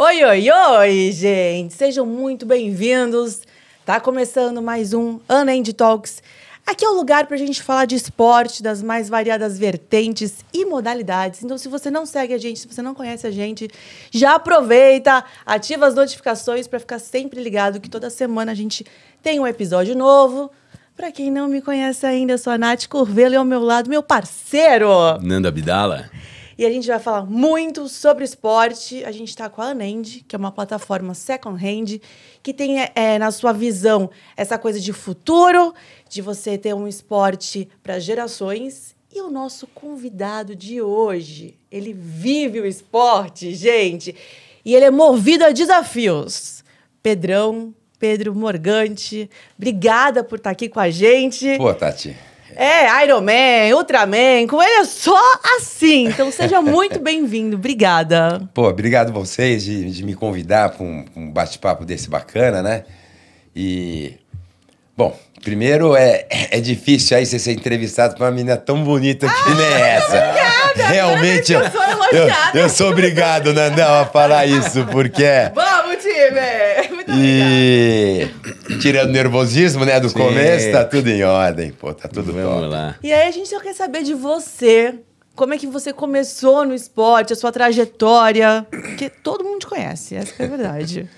Oi, oi, oi, gente! Sejam muito bem-vindos. Tá começando mais um Unend Talks. Aqui é o lugar para a gente falar de esporte, das mais variadas vertentes e modalidades. Então, se você não segue a gente, se você não conhece a gente, já aproveita, ativa as notificações para ficar sempre ligado que toda semana a gente tem um episódio novo. Para quem não me conhece ainda, eu sou a Nath Curvelo e ao meu lado, meu parceiro... Nando Abdala. E a gente vai falar muito sobre esporte. A gente está com a Unend, que é uma plataforma second hand, que tem na sua visão essa coisa de futuro, de você ter um esporte para gerações. E o nosso convidado de hoje, ele vive o esporte, gente, e ele é movido a desafios. Pedro Morgante, obrigada por estar aqui com a gente. Pô, Tati... Iron Man, Ultraman, com ele é só assim. Então, seja muito bem-vindo. Obrigada. Pô, obrigado vocês de me convidar para um bate-papo desse bacana, né? E... Bom, primeiro é difícil aí você ser entrevistado por uma menina tão bonita que nem essa. Obrigada! Realmente, eu sou obrigado, Nandão, a falar isso, porque... Vamos, time! Muito obrigada. Tirando o nervosismo, né, do começo, tá tudo em ordem, pô, tá tudo Vamos top. lá. E aí, a gente só quer saber de você. Como é que você começou no esporte, a sua trajetória? Porque todo mundo te conhece, essa que é a verdade.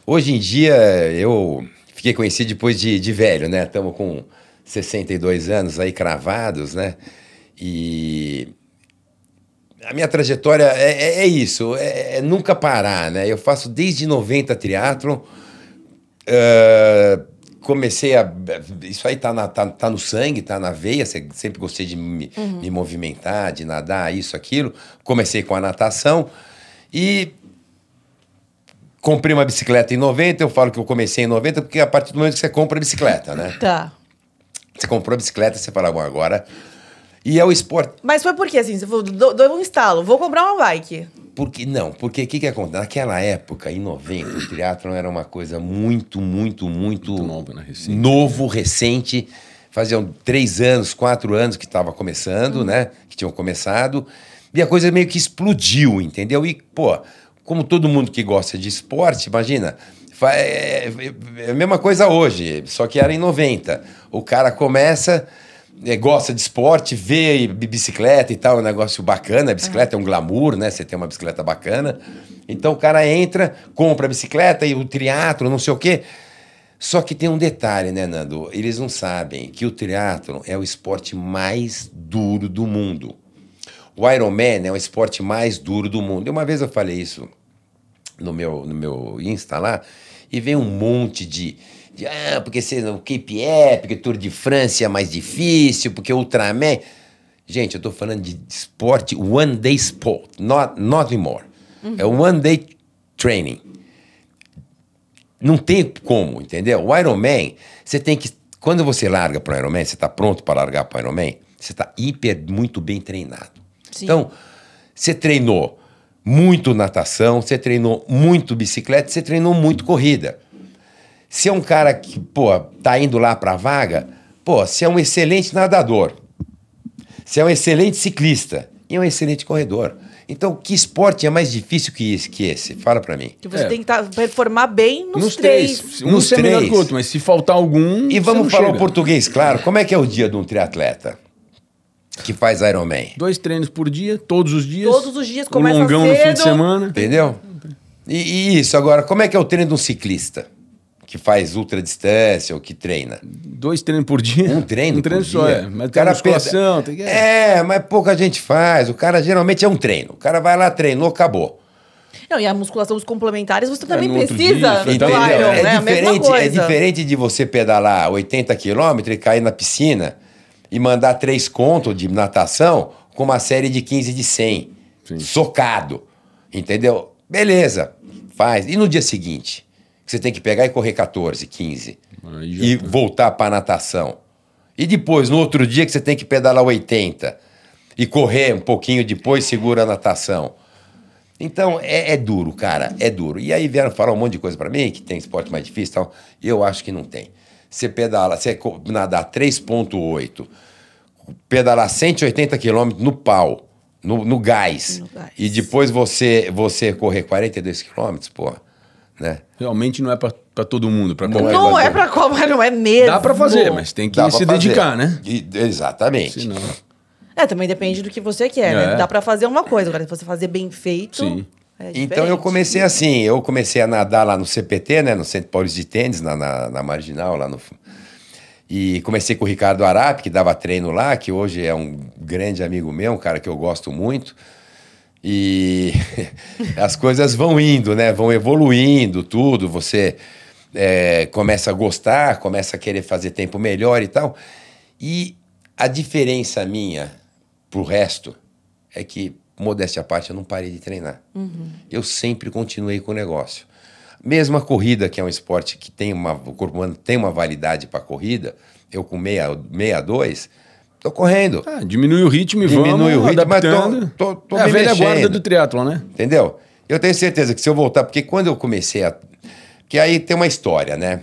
Hoje em dia eu fiquei conhecido depois de velho, né? Estamos com 62 anos aí cravados, né? E a minha trajetória é isso, é nunca parar, né? Eu faço desde 90 triatlon. Comecei a... Isso aí tá no sangue, tá na veia. Sempre gostei de me movimentar, de nadar, isso, aquilo. Comecei com a natação e comprei uma bicicleta em 90. Eu falo que eu comecei em 90 porque a partir do momento que você compra a bicicleta, né? Tá. Você comprou a bicicleta, você fala, bom, agora... E é o esporte. Mas foi por quê, assim? Você falou, dou um estalo, vou comprar uma bike. Porque o que acontece? Naquela época, em 90, o triatlon era uma coisa muito nova, né? Recente. Novo, recente. Faziam 3 anos, 4 anos que estava começando, né? Que tinham começado. E a coisa meio que explodiu, entendeu? E, pô, como todo mundo que gosta de esporte, imagina, é a mesma coisa hoje, só que era em 90. O cara começa... gosta de esporte, vê bicicleta e tal, é um negócio bacana. A bicicleta é um glamour, né? Você tem uma bicicleta bacana. Então o cara entra, compra a bicicleta e o triatlo, não sei o quê. Só que tem um detalhe, né, Nando? Eles não sabem que o triatlo é o esporte mais duro do mundo. O Ironman é o esporte mais duro do mundo. E uma vez eu falei isso no meu Insta lá, e veio um monte porque o Cape Epic, Tour de France é mais difícil, porque o Ultraman... Gente, eu tô falando de esporte, one day sport, not more. É one day training. Não tem como, entendeu? O Ironman, você tem que... Quando você larga para o Ironman, você tá pronto para largar para o Ironman, você tá muito bem treinado. Sim. Então, você treinou muito natação, você treinou muito bicicleta, você treinou muito corrida. Se é um cara que, tá indo lá pra vaga, você é um excelente nadador. Você é um excelente ciclista e um excelente corredor. Então, que esporte é mais difícil que esse? Fala pra mim. Que você tem que performar bem nos três. Um é melhor que o outro, mas se faltar algum, e vamos falar o português, claro. Como é que é o dia de um triatleta que faz Ironman? 2 treinos por dia, todos os dias. Todos os dias, começa cedo. Um longão no fim de semana. Entendeu? E isso, agora, como é que é o treino de um ciclista? Que faz ultradistância ou que treina. 2 treinos por dia? Um treino por só, dia. Mas tem musculação, tem que... mas pouca gente faz. O cara geralmente é um treino. O cara vai lá, treinou, acabou. Não, e a musculação, os complementares, você também precisa. Dia, entendeu? É diferente de você pedalar 80 quilômetros e cair na piscina e mandar 3 contos de natação com uma série de 15 de 100. Sim. Socado. Entendeu? Beleza, faz. E no dia seguinte? Você tem que pegar e correr 14, 15 e voltar para natação. E depois, no outro dia, que você tem que pedalar 80 e correr um pouquinho depois, segura a natação. Então, é duro, cara, é duro. E aí vieram falar um monte de coisa para mim, que tem esporte mais difícil e tal. Eu acho que não tem. Você nadar 3,8, pedalar 180 quilômetros no pau, no gás. No gás. E depois você correr 42 quilômetros, pô, né? Realmente não é pra todo mundo. Pra Não qualquer- Não é pra qual, mas não é mesmo. Dá pra fazer, mas tem que Dá pra se fazer. dedicar, né? Exatamente. Senão... Também depende do que você quer, né? É. Dá pra fazer uma coisa, agora se você fazer bem feito... Sim. é Então eu diferente. comecei assim, eu comecei a nadar lá no CPT, né, no Centro Paulista de Tênis, na Marginal, lá no... E comecei com o Ricardo Arapi, que dava treino lá, que hoje é um grande amigo meu, um cara que eu gosto muito. E as coisas vão indo, né, vão evoluindo, tudo, você começa a gostar, começa a querer fazer tempo melhor e tal. E a diferença minha pro resto é que, modéstia à parte, eu não parei de treinar. Eu sempre continuei com o negócio. Mesmo a corrida, que é um esporte que o corpo humano tem uma validade para corrida, eu com 62, tô correndo. Diminui o ritmo e Diminui vamos o ritmo, mas adaptando. tô É a me velha guarda mexendo. do triatlon, né? Entendeu? Eu tenho certeza que se eu voltar... Porque quando eu comecei a... Que aí tem uma história, né?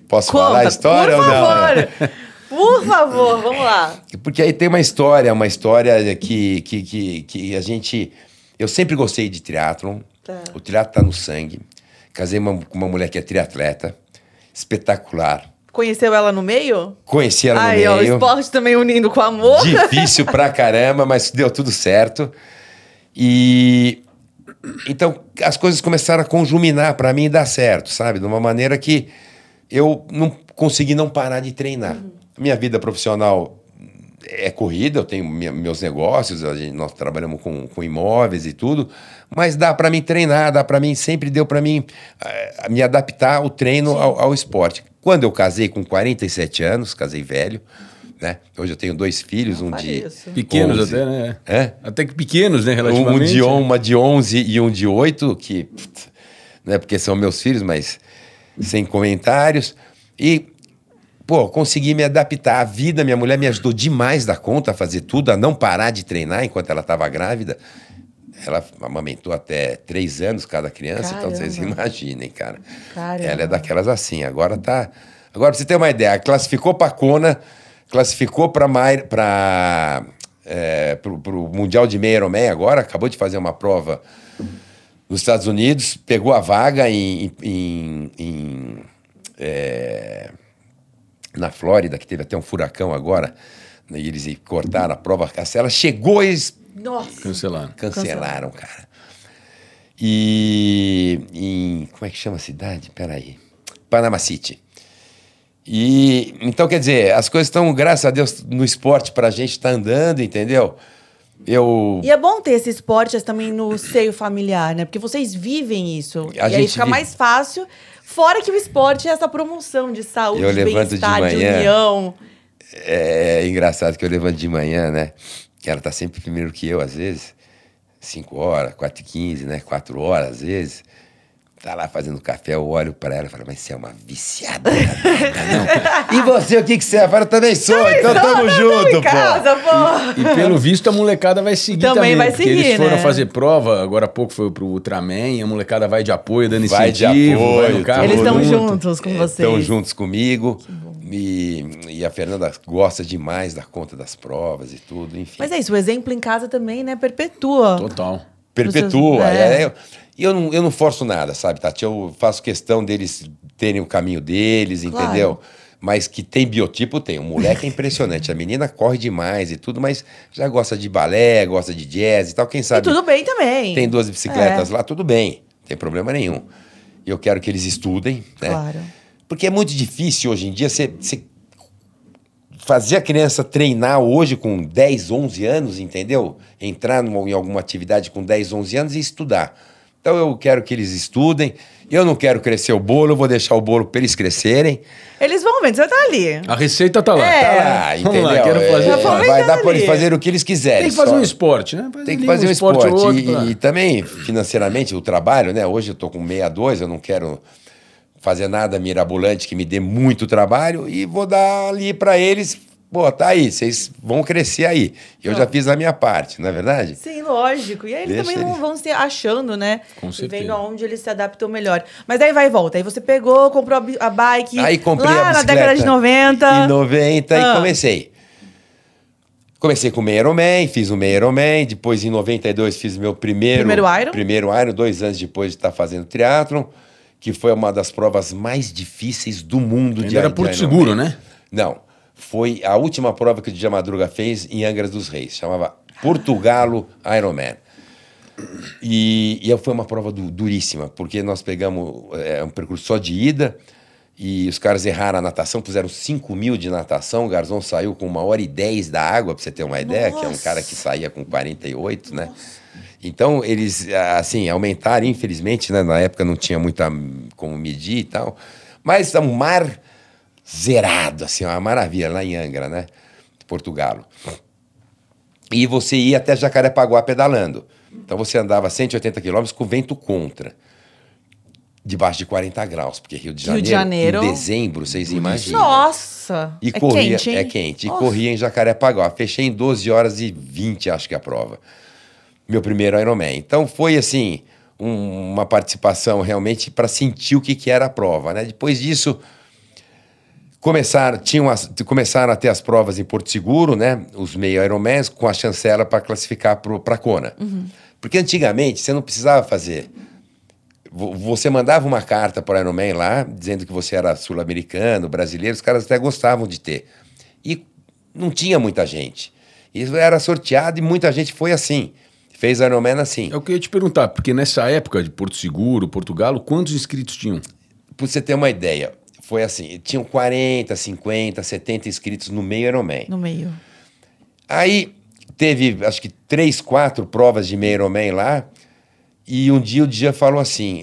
Posso falar a história por ou não? favor. né? Por favor, vamos lá. Porque aí tem uma história que a gente... Eu sempre gostei de triatlon. Tá. O triatlon tá no sangue. Casei com uma mulher que é triatleta. Espetacular. Conheceu ela no meio? Conheci ela no Aí, ó, o meio. esporte também unindo com amor. Difícil pra caramba, mas deu tudo certo. E... Então, as coisas começaram a conjuminar pra mim e dar certo, sabe? De uma maneira que eu não consegui não parar de treinar. Minha vida profissional é corrida, eu tenho meus negócios, nós trabalhamos com imóveis e tudo, mas dá pra mim treinar, sempre deu pra mim me adaptar ao treino, ao esporte. Quando eu casei com 47 anos, casei velho, né? Hoje eu tenho 2 filhos, um de... Isso. Pequenos 11. até, né? É? Até que pequenos, né, Um relativamente. uma de 11 e um de 8, que não é porque são meus filhos, mas sem comentários. E, pô, consegui me adaptar à vida. Minha mulher me ajudou demais da conta a fazer tudo, a não parar de treinar enquanto ela estava grávida. Ela amamentou até 3 anos cada criança, então vocês Caramba. imaginem, cara. Caramba. Ela é daquelas assim. Agora tá. Agora, pra você ter uma ideia, classificou pra Kona, classificou pro Mundial de Meia Ironman agora, acabou de fazer uma prova nos Estados Unidos, pegou a vaga na Flórida, que teve até um furacão agora, e eles cortaram a prova. Ela chegou e eles Nossa. Cancelaram. cara. E como é que chama a cidade? Peraí. Panama City. E então, quer dizer, as coisas estão, graças a Deus, no esporte pra gente tá andando, entendeu? E é bom ter esse esporte também no seio familiar, né? Porque vocês vivem isso. A e aí gente fica vive. mais fácil. Fora que o esporte é essa promoção de saúde, Eu de levanto de bem-estar, de manhã. união. É engraçado que eu levanto de manhã, né? Que ela tá sempre primeiro que eu, às vezes. 5 horas, 4h15, né? 4 horas, às vezes. Tá lá fazendo café, eu olho pra ela e falo, mas você é uma viciada, não? E você, o que você é? Eu falo, também sou, então tamo junto, Em pô. casa, pô. E pelo visto a molecada vai seguir Também também. vai porque seguir, eles foram né? fazer prova, agora há pouco foi pro Ultraman, a molecada vai de apoio, dando Vai de incentivo, vai apoio, no carro. Eles estão junto. juntos com vocês. Estão juntos comigo. E a Fernanda gosta demais da conta das provas e tudo, enfim. Mas é isso, o exemplo em casa também, né? Perpetua. Total. Perpetua. É. E eu não forço nada, sabe, Tati? Eu faço questão deles terem o caminho deles, Claro. entendeu? Mas que tem biotipo, tem. O moleque é impressionante. A menina corre demais e tudo, mas já gosta de balé, gosta de jazz e tal. Quem E sabe tudo bem também. tem 2 bicicletas lá, tudo bem. Não tem problema nenhum. Eu quero que eles estudem, né? Claro. Porque é muito difícil hoje em dia você fazer a criança treinar hoje com 10, 11 anos, entendeu? Entrar em alguma atividade com 10, 11 anos e estudar. Então eu quero que eles estudem. Eu não quero crescer o bolo, eu vou deixar o bolo para eles crescerem. Eles vão vendo, você tá ali. A receita tá lá. É. Tá lá, Vamos entendeu? lá, quero fazer. Já vamos Vai dar ali. para eles fazerem o que eles quiserem. Tem que fazer só- um esporte, né? Tem que ali fazer um esporte. ou outro E também, financeiramente, o trabalho, né? Hoje eu tô com 62, eu não quero fazer nada mirabolante que me dê muito trabalho e vou dar ali para eles. Pô, tá aí, vocês vão crescer aí. Eu já fiz a minha parte, não é verdade? Sim, lógico. E aí eles Deixa também eles- vão se achando, né? Com E certeza. vendo aonde eles se adaptam melhor. Mas aí vai e volta. Aí você pegou, comprou a bike Aí comprei lá a na bicicleta década de 90. Em 90 Ah. e comecei. Comecei com o meio Ironman, fiz o meio Ironman, depois em 92 fiz meu primeiro Iron? Primeiro Iron, 2 anos depois de estar fazendo triatlon, que foi uma das provas mais difíceis do mundo. Ainda era Porto Seguro, né? Não, foi a última prova que o Djalma Madruga fez em Angra dos Reis, chamava Portugalo Ironman. E foi uma prova duríssima, porque nós pegamos um percurso só de ida, e os caras erraram a natação, fizeram 5.000 de natação, o Garzon saiu com 1h10 da água, pra você ter uma ideia, que é um cara que saía com 48, né? Então, eles, assim, aumentaram, infelizmente, né? Na época não tinha muita como medir e tal, mas um mar zerado, assim, uma maravilha, lá em Angra, né? Portugalo. E você ia até Jacarepaguá pedalando. Então, você andava 180 quilômetros com vento contra. Debaixo de 40 graus, porque Rio de Janeiro, em dezembro, vocês imaginam. Nossa! E corria, quente, hein? É quente. E corria em Jacarepaguá. Fechei em 12 horas e 20, acho que é a prova. Meu primeiro Ironman. Então foi assim, uma participação realmente para sentir o que era a prova, né? Depois disso, começaram a ter as provas em Porto Seguro, né? Os meio Ironmans, com a chancela para classificar para Kona. Uhum. Porque antigamente você não precisava fazer. Você mandava uma carta para o Ironman lá, dizendo que você era sul-americano, brasileiro, os caras até gostavam de ter. E não tinha muita gente. Isso era sorteado e muita gente foi assim. Fez Ironman assim. É o que eu ia te perguntar, porque nessa época de Porto Seguro, Portugal, quantos inscritos tinham? Para você ter uma ideia, foi assim, tinham 40, 50, 70 inscritos no meio Ironman. No meio. Aí teve, acho que 3, 4 provas de meio Ironman lá. E um dia o Dia falou assim,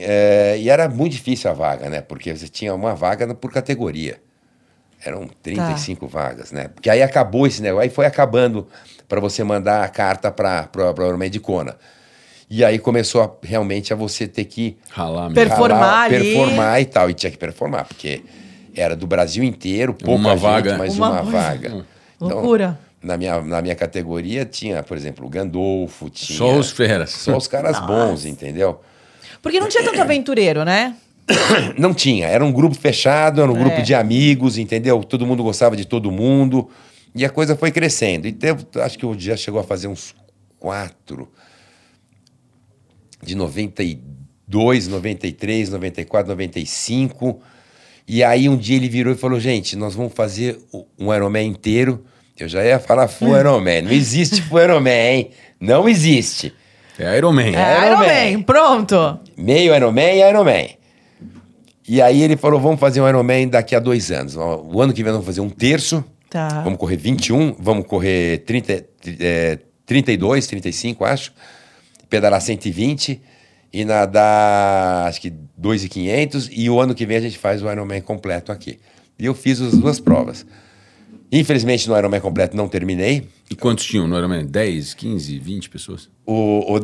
e era muito difícil a vaga, né? Porque você tinha uma vaga por categoria. Eram 35 vagas, né? Porque aí acabou esse negócio, aí foi acabando para você mandar a carta para o Ironman de Kona. E aí começou realmente a você ter que ralar, performar e tal. E tinha que performar, porque era do Brasil inteiro, pouca gente, mas uma vaga. Loucura. Então, na minha categoria tinha, por exemplo, o Gandolfo, tinha... Só os feras. Só os caras bons, entendeu? Porque não tinha tanto aventureiro, né? Não tinha. Era um grupo fechado, era um grupo de amigos, entendeu? Todo mundo gostava de todo mundo. E a coisa foi crescendo. E acho que o Dia chegou a fazer uns 4. De 92, 93, 94, 95. E aí um dia ele virou e falou, gente, nós vamos fazer um Ironman inteiro. Eu já ia falar Full Ironman. Não existe Full Ironman, hein? Não existe. É Ironman. É Ironman, pronto. Meio Ironman e Ironman. E aí ele falou, vamos fazer um Ironman daqui a 2 anos. O ano que vem nós vamos fazer um terço. Tá. Vamos correr 21, vamos correr 32, 35, acho. Pedalar 120 e nadar, acho que 2.500. E o ano que vem a gente faz o Ironman completo aqui. E eu fiz as 2 provas. Infelizmente, no Ironman completo não terminei. E quantos tinham no Ironman? 10, 15, 20 pessoas? O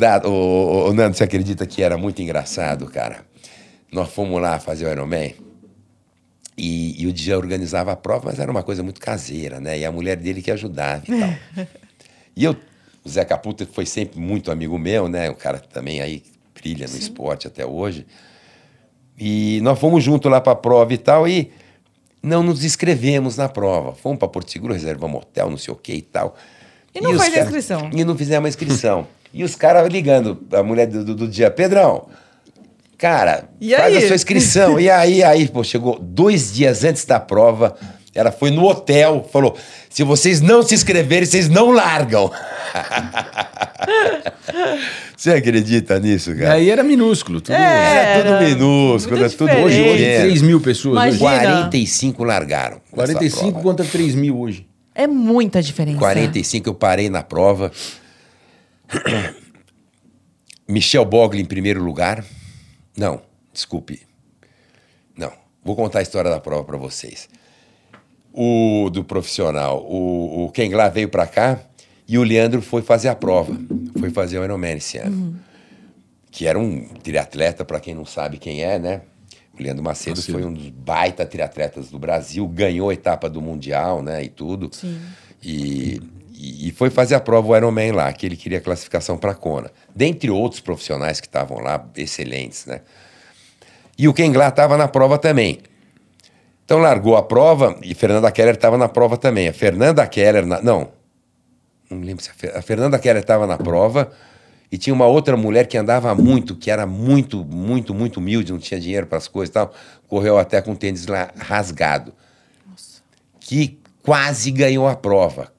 Nando, você acredita que era muito engraçado, cara? Nós fomos lá fazer o Ironman e o Dia organizava a prova, mas era uma coisa muito caseira, né? E a mulher dele que ajudava e tal. E o Zé Caputo foi sempre muito amigo meu, né? O cara também aí brilha no esporte até hoje. E nós fomos juntos lá para a prova e tal, e não nos inscrevemos na prova. Fomos para Porto Seguro, reservamos hotel, não sei o que e tal. E não fez a inscrição. E não fizemos a inscrição. E os caras ligando, a mulher do Dia, Pedrão, cara, faz a sua inscrição. E aí, pô, chegou 2 dias antes da prova, ela foi no hotel, falou, se vocês não se inscreverem, vocês não largam. Você acredita nisso, cara? E aí era minúsculo. Tudo, era tudo minúsculo. Tudo hoje 3 mil pessoas. Imagina. Hoje. 45 largaram. 45 contra 3 mil hoje. É muita diferença. 45 eu parei na prova. Michel Bogli em primeiro lugar. Não, desculpe. Não, vou contar a história da prova para vocês. O do profissional, o Kenglá veio para cá e o Leandro foi fazer a prova. Foi fazer o Ironman esse ano. Uhum. Que era um triatleta, para quem não sabe quem é, né? O Leandro Macedo foi um dos baita triatletas do Brasil, ganhou a etapa do Mundial, né? E tudo. Sim. E foi fazer a prova o Ironman lá, que ele queria classificação para Kona. Dentre outros profissionais que estavam lá, excelentes, né? E o Kenglá estava na prova também. Então largou a prova e Fernanda Keller estava na prova também. A Fernanda Keller... Não Não lembro se a Fernanda Keller estava na prova e tinha uma outra mulher que andava muito, que era muito humilde, não tinha dinheiro para as coisas e tal. Correu até com o tênis lá rasgado. Nossa. Que quase ganhou a prova.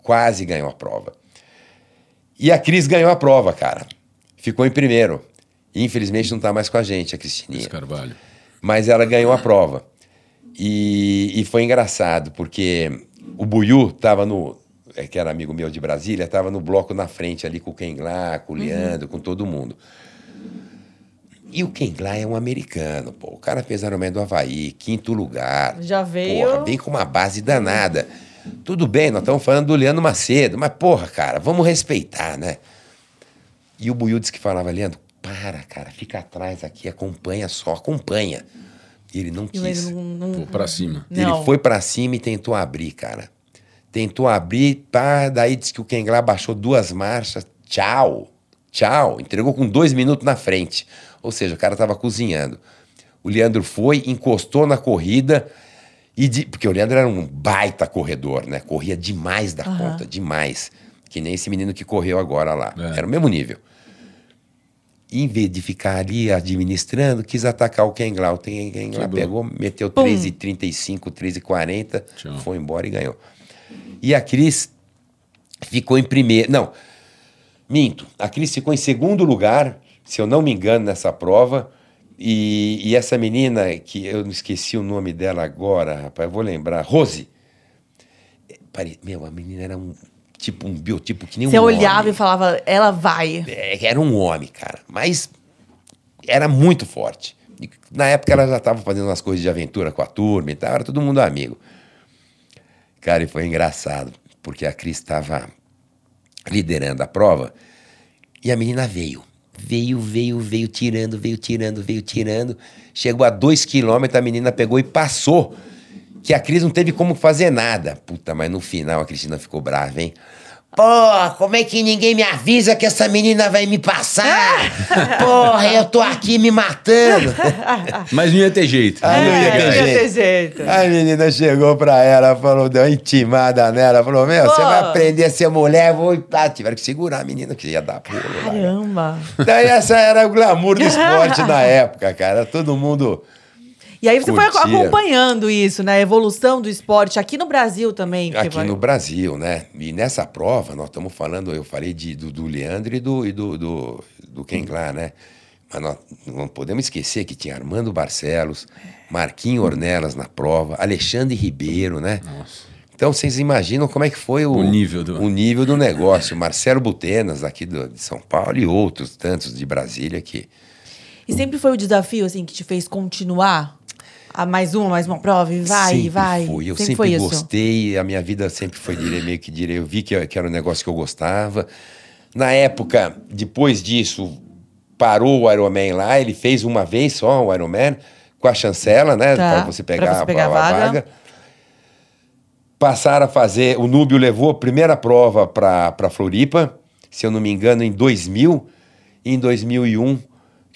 E a Cris ganhou a prova, cara. Ficou em primeiro. Infelizmente não está mais com a gente, a Cristininha. Carvalho. Mas ela ganhou a prova. E foi engraçado, porque o Buiú estava que era amigo meu de Brasília, estava no bloco na frente ali com o Ken Glá, com o Leandro, com todo mundo. E o Ken Glá é um americano, pô. O cara fez Ironman do Havaí, 5º lugar. Já veio... Porra, vem com uma base danada. Tudo bem, nós estamos falando do Leandro Macedo, mas porra, cara, vamos respeitar, né? E o Buiú disse que falava, Leandro, cara, fica atrás aqui, acompanha. E ele não quis. Foi pra cima. Não. Ele foi pra cima e tentou abrir, cara. Tentou abrir, pá, daí disse que o Ken Glá baixou 2 marchas. Tchau. Entregou com 2 minutos na frente. Ou seja, o cara tava cozinhando. O Leandro foi, encostou na corrida, porque o Leandro era um baita corredor, né? Corria demais da conta, demais. Que nem esse menino que correu agora lá. Era o mesmo nível. E, em vez de ficar ali administrando, quis atacar o Ken Glá. O Ken Glá pegou, meteu 3,35, 3,40, foi embora e ganhou. E a Cris ficou em primeiro. Não, minto. A Cris ficou em 2º lugar, se eu não me engano, nessa prova. E essa menina, que eu não esqueci o nome dela agora, rapaz, eu vou lembrar. Rose. Meu, a menina era um biotipo que nem Você um homem. Você olhava e falava, ela vai. Era um homem, cara. Mas era muito forte. E, na época ela já estava fazendo umas coisas de aventura com a turma e tal, era todo mundo amigo. Cara, e foi engraçado, porque a Cris estava liderando a prova e a menina veio tirando. Chegou a 2 quilômetros, a menina pegou e passou, que a Cris não teve como fazer nada. Puta, mas no final a Cristina ficou brava, hein? Pô, como é que ninguém me avisa que essa menina vai me passar? Porra, eu tô aqui me matando. Mas não ia ter jeito. Não ia ter jeito. A menina chegou pra ela, falou, deu uma intimada nela, falou, você vai aprender a ser mulher, vou... tiveram que segurar a menina, que ia dar pulo. Caramba. Daí essa era o glamour do esporte na época, cara. Todo mundo... E aí você foi acompanhando isso, né? A evolução do esporte aqui no Brasil também. Aqui no Brasil, né? E nessa prova, nós estamos falando, eu falei do Leandro e do Ken Glá, né? Mas nós não podemos esquecer que tinha Armando Barcelos, Marquinho Ornelas na prova, Alexandre Ribeiro, né? Nossa. Então vocês imaginam como é que foi o nível do negócio. Marcelo Butenas, aqui de São Paulo, e outros tantos de Brasília aqui. E sempre foi o desafio, assim, que te fez continuar? A mais uma prova e vai. Eu sempre gostei, a minha vida sempre foi meio que direito. Eu vi que era um negócio que eu gostava. Na época, depois disso, parou o Ironman lá, ele fez uma vez só o Ironman, com a chancela, né? Para você pegar a vaga. Passaram a fazer, o Núbio levou a primeira prova para Floripa, se eu não me engano, em 2000. E em 2001...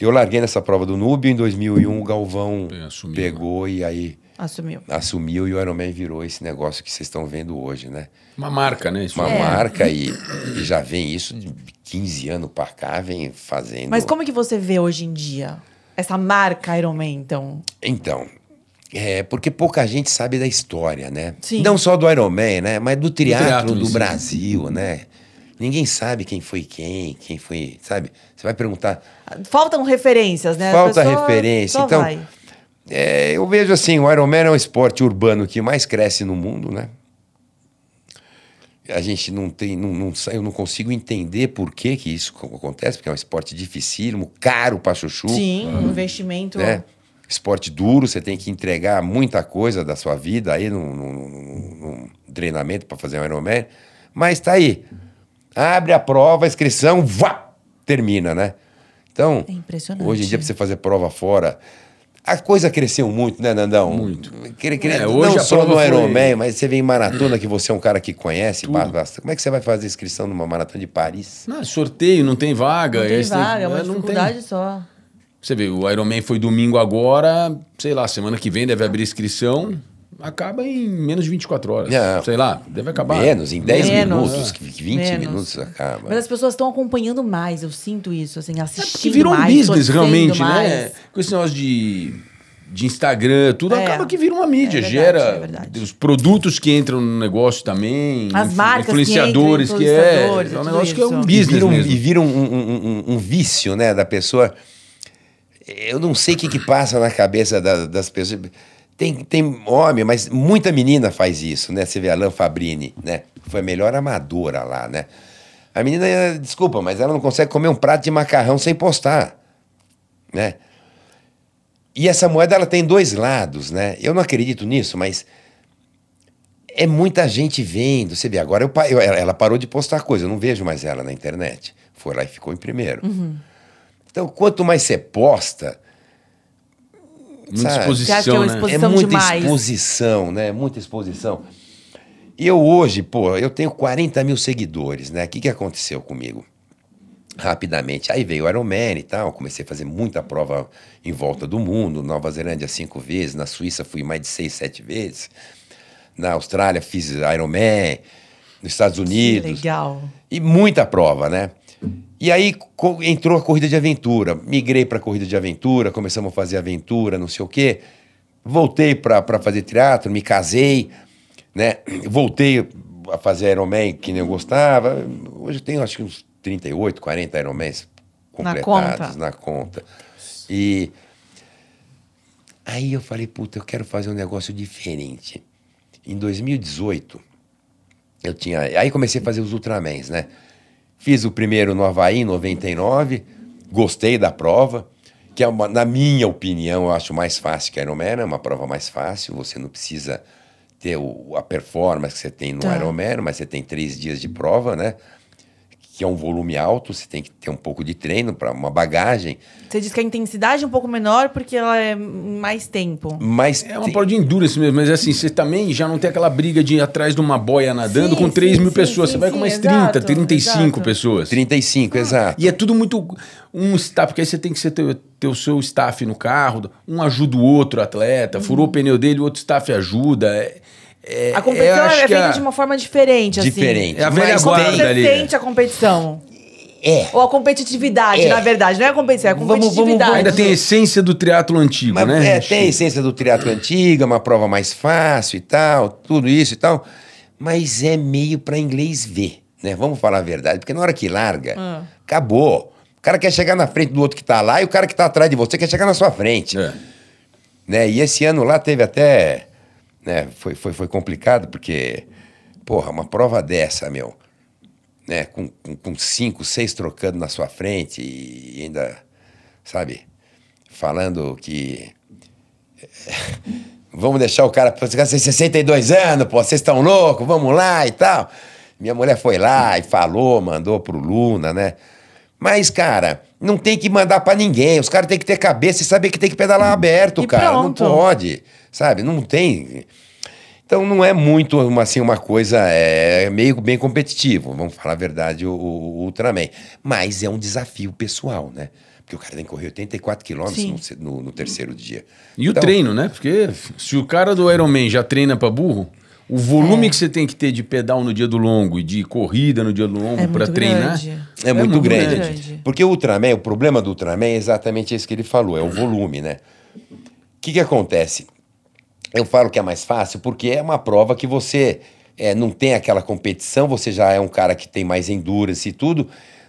eu larguei nessa prova do Núbio, em 2001 o Galvão pegou e aí... Assumiu e o Ironman virou esse negócio que vocês estão vendo hoje, né? Uma marca, né? Uma marca e já vem isso de 15 anos pra cá, vem fazendo... Mas como é que você vê hoje em dia essa marca Ironman, então? Então, porque pouca gente sabe da história, né? Sim. Não só do Ironman, né? Mas do triatlo do Brasil, né? Ninguém sabe quem foi, sabe? Você vai perguntar... Faltam referências, né? Falta referência. Então, eu vejo assim, o Ironman é um esporte urbano que mais cresce no mundo, né? A gente eu não consigo entender por que isso acontece, porque é um esporte dificílimo, caro pra chuchu. Sim, um investimento... né? Esporte duro, você tem que entregar muita coisa da sua vida aí num treinamento para fazer um Ironman. Mas tá aí. Abre a prova, a inscrição, termina, né? Então, é impressionante. Hoje em dia, pra você fazer prova fora, a coisa cresceu muito, né, Nandão? Muito. Não só no Ironman, mas você vê em maratona, que você é um cara que conhece bastante. Como é que você vai fazer inscrição numa maratona de Paris? Não, sorteio, não tem vaga. Não tem vaga, é uma dificuldade só. Você vê, o Ironman foi domingo agora, sei lá, semana que vem deve abrir inscrição. acaba em menos de 24 horas. Não. Sei lá, deve acabar. Menos, em 10 Menos. minutos, 20 Menos. minutos acaba. Mas as pessoas estão acompanhando mais, eu sinto isso, assim, assistindo Que virou um mais, business torcendo realmente, mais. né? Com esse negócio de Instagram, tudo É. acaba que vira uma mídia, É verdade, gera é verdade. os produtos que entram no negócio também, As marcas que influenciadores entram, que influenciadores, é um tudo negócio que é um isso. business mesmo. E vira um vício, né, da pessoa. Eu não sei o que passa na cabeça das pessoas. Tem homem, mas muita menina faz isso, né? Você vê a Lan Fabrini, né? Foi a melhor amadora lá, né? A menina, desculpa, mas ela não consegue comer um prato de macarrão sem postar, né? E essa moeda, ela tem dois lados, né? Eu não acredito nisso, mas é muita gente vendo. Você vê, agora ela parou de postar coisa, eu não vejo mais ela na internet. Foi lá e ficou em primeiro. Então, quanto mais você posta, Muita sabe? Você acha que é exposição, uma né? exposição é muita demais? exposição, né? Muita exposição. E eu hoje, eu tenho 40 mil seguidores, né? O que aconteceu comigo? Rapidamente. Aí veio o Ironman e tal, comecei a fazer muita prova em volta do mundo, Nova Zelândia 5 vezes, na Suíça fui mais de 6, 7 vezes, na Austrália fiz Ironman, nos Estados Unidos. Legal. E muita prova, né? E aí entrou a corrida de aventura. Migrei para a corrida de aventura, começamos a fazer aventura, não sei o quê. Voltei para fazer triatlo, me casei, né? Voltei a fazer Ironman, que nem eu gostava. Hoje eu tenho acho que uns 38, 40 Ironmans completados na conta. E aí eu falei, puta, eu quero fazer um negócio diferente. Em 2018, aí comecei a fazer os Ultramans, né? Fiz o primeiro no Havaí, em 99, gostei da prova, que é na minha opinião, eu acho mais fácil que a Ironman, é uma prova mais fácil, você não precisa ter a performance que você tem no Ironman, mas você tem 3 dias de prova, né? Que é um volume alto, você tem que ter um pouco de treino, para uma bagagem. Você diz que a intensidade é um pouco menor porque ela é mais tempo. Mas É uma prova de endurance mesmo, mas assim, você também já não tem aquela briga de ir atrás de uma boia nadando Sim, com 3 sim, mil sim, pessoas. sim, Você vai sim, com mais exato, 30, 35 exato. pessoas. 35, exato. E é tudo muito um staff, porque aí você tem que ter o seu staff no carro, um ajuda o outro atleta, furou o pneu dele, o outro staff ajuda. A competição acho é que feita de uma forma diferente, assim. Diferente. É a velha Mas Como guarda você ali. sente a competição? É. Ou a competitividade, na verdade. Não é a competição, é a competitividade. Ainda tem a essência do triatlo antigo, Mas, né? tem a essência do triatlo antiga, uma prova mais fácil e tal, tudo isso e tal. Mas é meio para inglês ver, né? Vamos falar a verdade, porque na hora que larga, acabou. O cara quer chegar na frente do outro que tá lá e o cara que tá atrás de você quer chegar na sua frente. É. Né? E esse ano lá teve até... Né? Foi complicado, porque... Porra, uma prova dessa, meu... Né? Com 5, 6 trocando na sua frente e ainda, sabe, falando que... Vamos deixar o cara... Você tem 62 anos, pô, vocês estão loucos, vamos lá e tal. Minha mulher foi lá e falou, mandou pro Luna, né? Mas, cara, não tem que mandar pra ninguém. Os caras têm que ter cabeça e saber que tem que pedalar aberto, E cara. pronto. Não pode, sabe? Não tem... Então não é muito assim, uma coisa, meio bem competitivo, vamos falar a verdade, o Ultraman. Mas é um desafio pessoal, né? Porque o cara tem que correr 84 quilômetros no terceiro dia. E o Então, treino, né? Porque se o cara do Ironman já treina pra burro, o volume que você tem que ter de pedal no dia do longo e de corrida no dia do longo É pra muito treinar... grande. É muito grande. grande. Porque o Ultraman, o problema do Ultraman é exatamente isso que ele falou, é o volume, né? O que acontece? Eu falo que é mais fácil porque é uma prova que você não tem aquela competição, você já é um cara que tem mais endurance e tudo,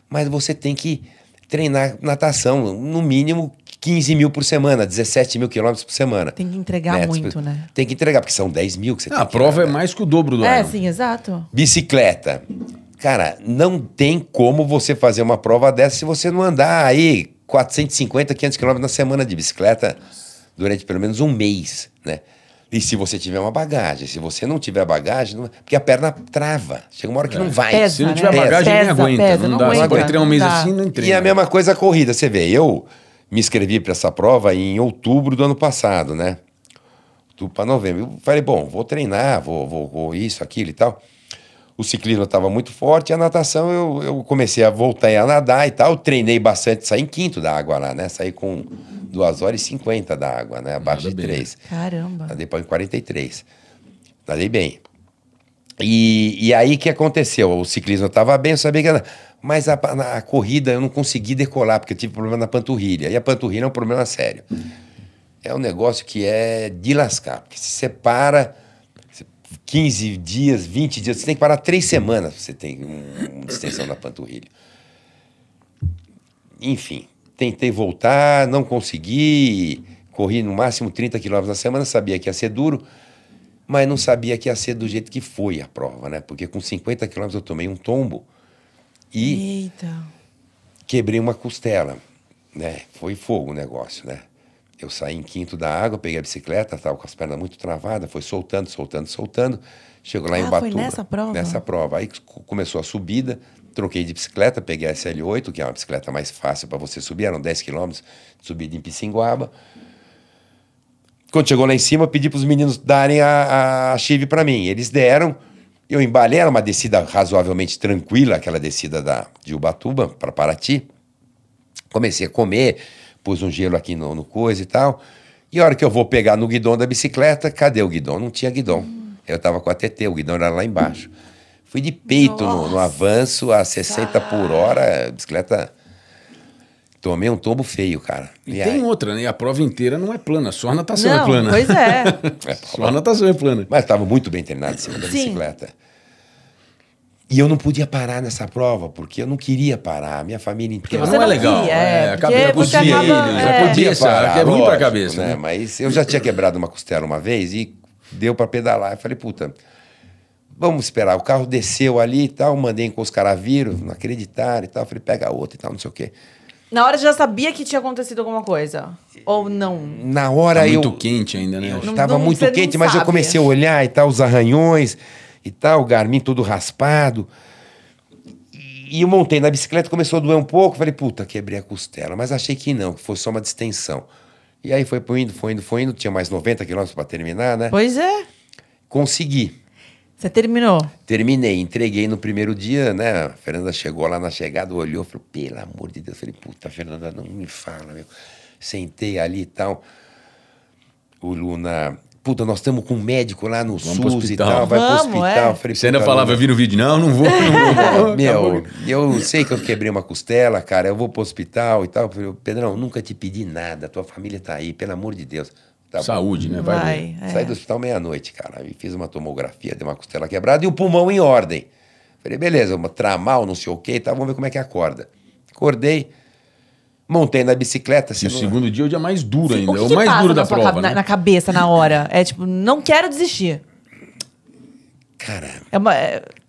mas você tem que treinar natação, no mínimo 15 mil por semana, 17 mil quilômetros por semana. Tem que entregar muito, né? Tem que entregar, porque são 10 mil que você tem A que prova é nadar. mais que o dobro do É, Iron. sim, exato. Bicicleta. Cara, não tem como você fazer uma prova dessa se você não andar aí 450, 500 quilômetros na semana de bicicleta durante pelo menos um mês, né? E se você tiver uma bagagem, se você não tiver bagagem, porque a perna trava. Chega uma hora que não vai. Pesa, Se não né? tiver bagagem, nem Pesa, aguenta. pesa, não não dá. Você aguenta, pode treinar um mês não dá. assim, não E treina. a mesma coisa a corrida. Você vê, eu me inscrevi para essa prova em outubro do ano passado, né? Outubro para novembro. Eu falei, bom, vou treinar, vou isso, aquilo e tal. o ciclismo estava muito forte, e a natação eu comecei a voltar a nadar e tal. Treinei bastante, saí em quinto da água lá, né? Saí com 2h50 da água, né? Abaixo de 3. Caramba. Nadei para 43. Nadei bem. E aí o que aconteceu? O ciclismo estava bem, eu sabia que era... Mas a corrida eu não consegui decolar, porque eu tive problema na panturrilha. E a panturrilha é um problema sério. É um negócio que é de lascar. Porque se você para 15 dias, 20 dias, você tem que parar 3 semanas pra você ter uma distensão da panturrilha. Enfim, tentei voltar, não consegui. Corri no máximo 30 quilômetros na semana, sabia que ia ser duro, mas não sabia que ia ser do jeito que foi a prova, né? Porque com 50 quilômetros eu tomei um tombo e Eita. quebrei uma costela, né? Foi fogo o negócio, né? Eu saí em quinto da água, peguei a bicicleta, estava com as pernas muito travadas, foi soltando. Chegou lá em Ubatuba. Foi nessa prova? Nessa prova. Aí começou a subida, troquei de bicicleta, peguei a SL8, que é uma bicicleta mais fácil para você subir, eram 10 quilômetros de subida em Pissinguaba. Quando chegou lá em cima, eu pedi para os meninos darem a chive para mim. Eles deram, eu embalei, era uma descida razoavelmente tranquila, aquela descida de Ubatuba para Paraty. Comecei a comer, pus um gelo aqui no coisa e tal. E a hora que eu vou pegar no guidão da bicicleta, cadê o guidão? Não tinha guidão. Eu estava com a TT, o guidão era lá embaixo. Fui de peito no avanço, a 60 por hora, a bicicleta... Tomei um tombo feio, cara. E tem outra, né? A prova inteira não é plana, só a natação é plana. Pois é. Só a natação é plana. Mas estava muito bem treinado em cima da bicicleta. E eu não podia parar nessa prova, porque eu não queria parar. A minha família inteira... Porque você não é legal. Queria, acabei com os filhos, já podia parar, que é ruim pra cabeça. Né? Mas eu já tinha quebrado uma costela uma vez e deu para pedalar. Eu falei, puta, vamos esperar. O carro desceu ali e tal, mandei com os caras viram, não acreditaram e tal. Eu falei, pega outra e tal, não sei o quê. Na hora você já sabia que tinha acontecido alguma coisa? Ou não? Na hora muito quente ainda, né? Estava muito quente, mas eu comecei a olhar e tal, os arranhões e tal, o Garmin todo raspado. E eu montei na bicicleta, começou a doer um pouco. Falei, puta, quebrei a costela. Mas achei que não, que fosse só uma distensão. E aí foi indo. Tinha mais 90 quilômetros para terminar, né? Pois é. Consegui. Você terminou? Terminei, entreguei no primeiro dia, né? A Fernanda chegou lá na chegada, olhou, falou, pelo amor de Deus. Falei, puta, Fernanda, não me fala, meu. Sentei ali e tal. O Luna, puta, nós estamos com um médico lá no SUS e tal, vai pro hospital. Falei, você ainda falava, eu vi no vídeo, não vou. Meu, eu sei que eu quebrei uma costela, cara, eu vou pro hospital e tal. Falei, Pedrão, nunca te pedi nada, tua família tá aí, pelo amor de Deus. Tá saúde, bom. né? Vai. Saí do hospital meia-noite, cara. E fiz uma tomografia, dei uma costela quebrada e o pulmão em ordem. Falei, beleza, uma tramal, não sei o quê, tá, vamos ver como é que acorda. Acordei, montei na bicicleta. E o segundo dia é o dia mais duro ainda. O que mais passa duro da sua prova, né? Na cabeça, na hora? É tipo, não quero desistir. Cara,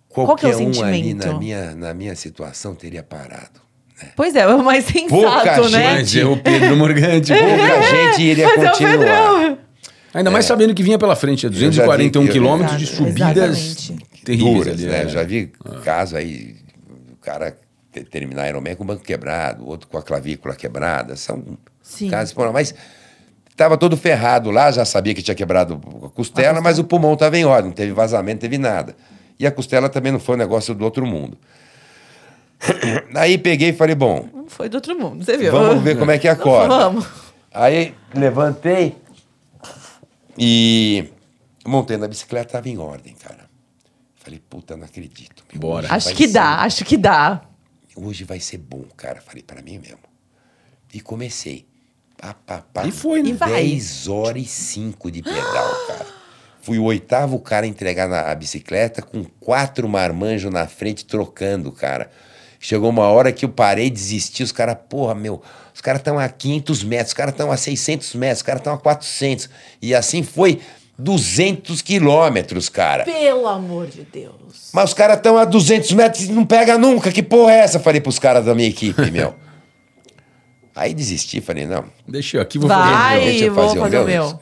qual que é o sentimento? ali na minha situação teria parado. Pois é o mais sensato, né? Mas é o Pedro Morgante. Pouca gente iria continuar. Ainda mais sabendo que vinha pela frente. 241 quilômetros de subidas terríveis duras, ali. Né? Já vi caso aí, o cara terminar Ironman com o banco quebrado, outro com a clavícula quebrada. São casos... Mas estava todo ferrado lá, já sabia que tinha quebrado a costela, mas o pulmão estava em ordem, não teve vazamento, não teve nada. E a costela também não foi um negócio do outro mundo. Aí peguei e falei, bom... Não foi do outro mundo, você viu? Vamos ver como é que acorda. Vamos. Aí levantei e montei na bicicleta, estava em ordem, cara. Falei, puta, não acredito. Bora. Acho que dá. Hoje vai ser bom, cara. Falei pra mim mesmo. E comecei. E foi, né? 10h05 de pedal, cara. Fui o 8º cara a entregar a bicicleta com 4 marmanjos na frente trocando, cara. Chegou uma hora que eu parei, desisti, os caras, porra, meu, os caras estão a 500 metros, os caras estão a 600 metros, os caras estão a 400. E assim foi 200 quilômetros, cara. Pelo amor de Deus. Mas os caras estão a 200 metros e não pega nunca, que porra é essa? Falei pros caras da minha equipe, meu. Aí desisti, falei, não. Deixa eu aqui, vou fazer o meu.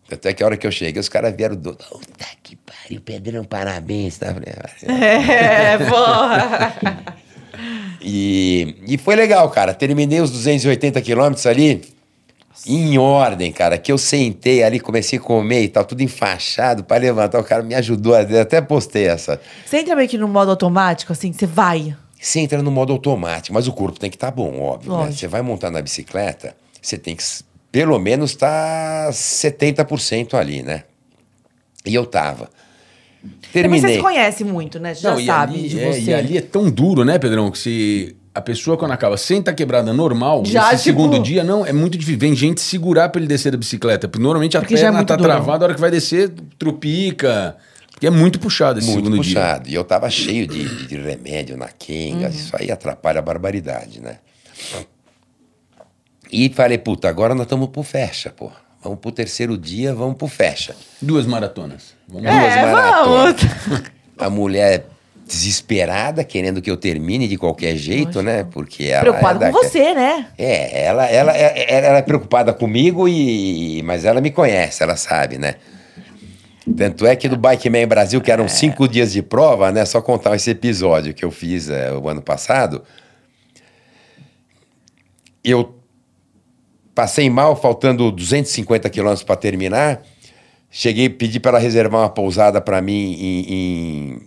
Até que a hora que eu cheguei, os caras vieram do... Puta que pariu, Pedrão, parabéns. Tá? Falei, porra. E foi legal, cara. Terminei os 280 quilômetros ali, Em ordem, cara, que eu sentei ali, comecei a comer e tal, tudo enfaixado pra levantar. O cara me ajudou, eu até postei essa. Você entra meio que no modo automático, assim, você vai. Você entra no modo automático, mas o corpo tem que estar bom, óbvio, né? Lógico. Você vai montar na bicicleta, você tem que pelo menos estar 70% ali, né? E eu tava. Também você Terminei. se conhece muito, né? Você já e sabe ali, de você. E ali é tão duro, né, Pedrão, que se a pessoa quando acaba sem estar quebrada normal, Já, nesse tipo- segundo dia, não, é muito difícil. Vem gente segurar pra ele descer da bicicleta, porque normalmente a Porque já é perna muito tá duro. travada, a hora que vai descer, trupica. Porque é muito puxado esse Muito segundo dia. puxado. E eu tava cheio de remédio na quenga. Isso aí atrapalha a barbaridade, né? E falei, puta, agora nós estamos pro fecha, pô. Vamos pro terceiro dia, vamos pro fecha. 2 maratonas. Vamos Duas maratonas. vamos. A mulher desesperada, querendo que eu termine de qualquer jeito, né? Porque ela Preocupado é com você, né? ela é preocupada comigo, mas ela me conhece, ela sabe, né? Tanto é que do Bike Man Brasil, que eram 5 dias de prova, né? Só contar esse episódio que eu fiz o ano passado. Eu passei mal, faltando 250 quilômetros para terminar. Cheguei, pedi para ela reservar uma pousada para mim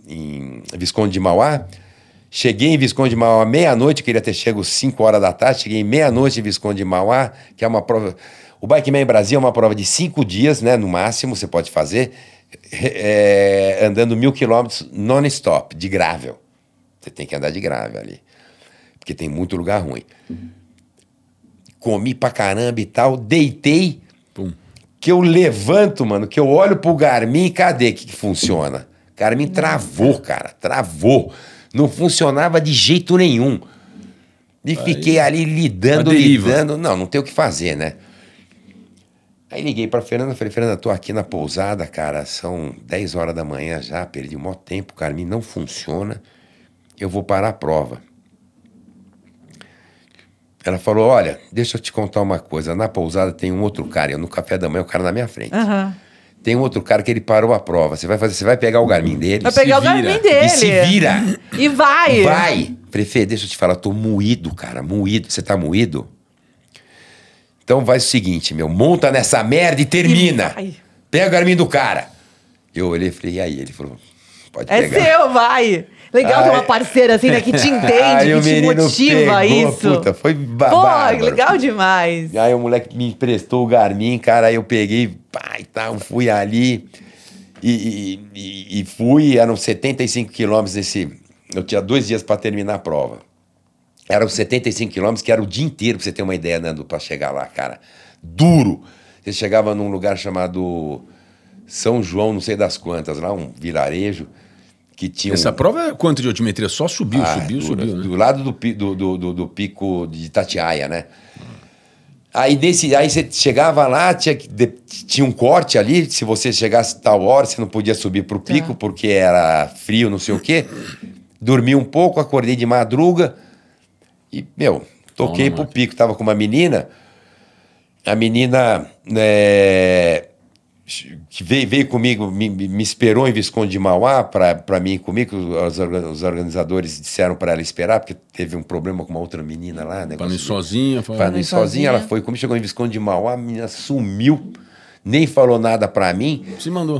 em Visconde de Mauá. Cheguei em Visconde de Mauá meia-noite, queria ter chego 5 horas da tarde. Cheguei meia-noite em Visconde de Mauá, que é uma prova... O Bike Man Brasil é uma prova de 5 dias, né? No máximo, você pode fazer, andando 1.000 quilômetros non-stop, de gravel. Você tem que andar de gravel ali, porque tem muito lugar ruim. Comi pra caramba e tal, deitei... Pum. Que eu levanto, mano, que eu olho pro Garmin e cadê que funciona? Garmin travou, cara, travou. Não funcionava de jeito nenhum. E fiquei ali lidando. Não tem o que fazer, né? Aí liguei pra Fernanda, falei, Fernanda, tô aqui na pousada, cara, são 10 horas da manhã já, perdi um maior tempo, o Garmin não funciona, eu vou parar a prova. Ela falou, olha, deixa eu te contar uma coisa. Na pousada tem um outro cara, eu no café da manhã, o cara na minha frente. Tem um outro cara que ele parou a prova. Você vai pegar o Garmin dele. Vai pegar o Garmin dele. E se vira. E vai. Vai. Falei, Fê, deixa eu te falar, eu tô moído, cara, moído. Você tá moído? Então faz o seguinte, meu, monta nessa merda e termina. Pega o Garmin do cara. Eu olhei e falei, e aí? Ele falou, pode É pegar. seu, vai. Legal ter uma parceira assim, né, que te entende, o que te menino motiva pegou, isso. Puta, foi Pô, bárbaro. legal demais. Aí o moleque me emprestou o Garmin, cara, aí eu peguei, pá, e tal, fui ali e fui, eram 75 quilômetros desse... Eu tinha 2 dias para terminar a prova. Eram 75 quilômetros, que era o dia inteiro, pra você ter uma ideia, Nando, pra chegar lá, cara. Duro. Você chegava num lugar chamado São João, não sei das quantas, lá, um vilarejo, que tinha... Essa prova é quanto de altimetria? Só subiu, subiu, né? Do lado do pico de Itatiaia, né? Aí você chegava lá, tinha um corte ali, se você chegasse tal hora, você não podia subir pro pico, porque era frio, não sei o quê. Dormi um pouco, acordei de madruga e, meu, toquei pro pico. Tava com uma menina, a menina que veio comigo, me esperou em Visconde de Mauá para mim ir comigo, os organizadores disseram para ela esperar, porque teve um problema com uma outra menina lá. Pra não ir sozinha. Para não ir sozinha, ela foi comigo, chegou em Visconde de Mauá, a menina sumiu, nem falou nada para mim.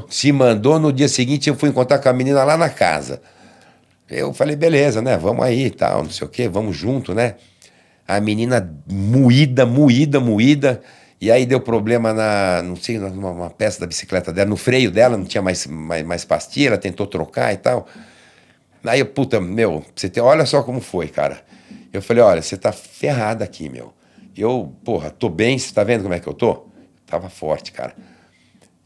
Se mandou, no dia seguinte eu fui encontrar com a menina lá na casa. Eu falei, beleza, né, vamos aí e tal, não sei o quê, vamos junto, né? A menina moída, e aí deu problema não sei, numa peça da bicicleta dela, no freio dela, não tinha mais pastilha, ela tentou trocar e tal. Aí, puta, meu, olha só como foi, cara. Eu falei, olha, você tá ferrado aqui, meu. Eu, porra, tô bem, você tá vendo como é que eu tô? Tava forte, cara.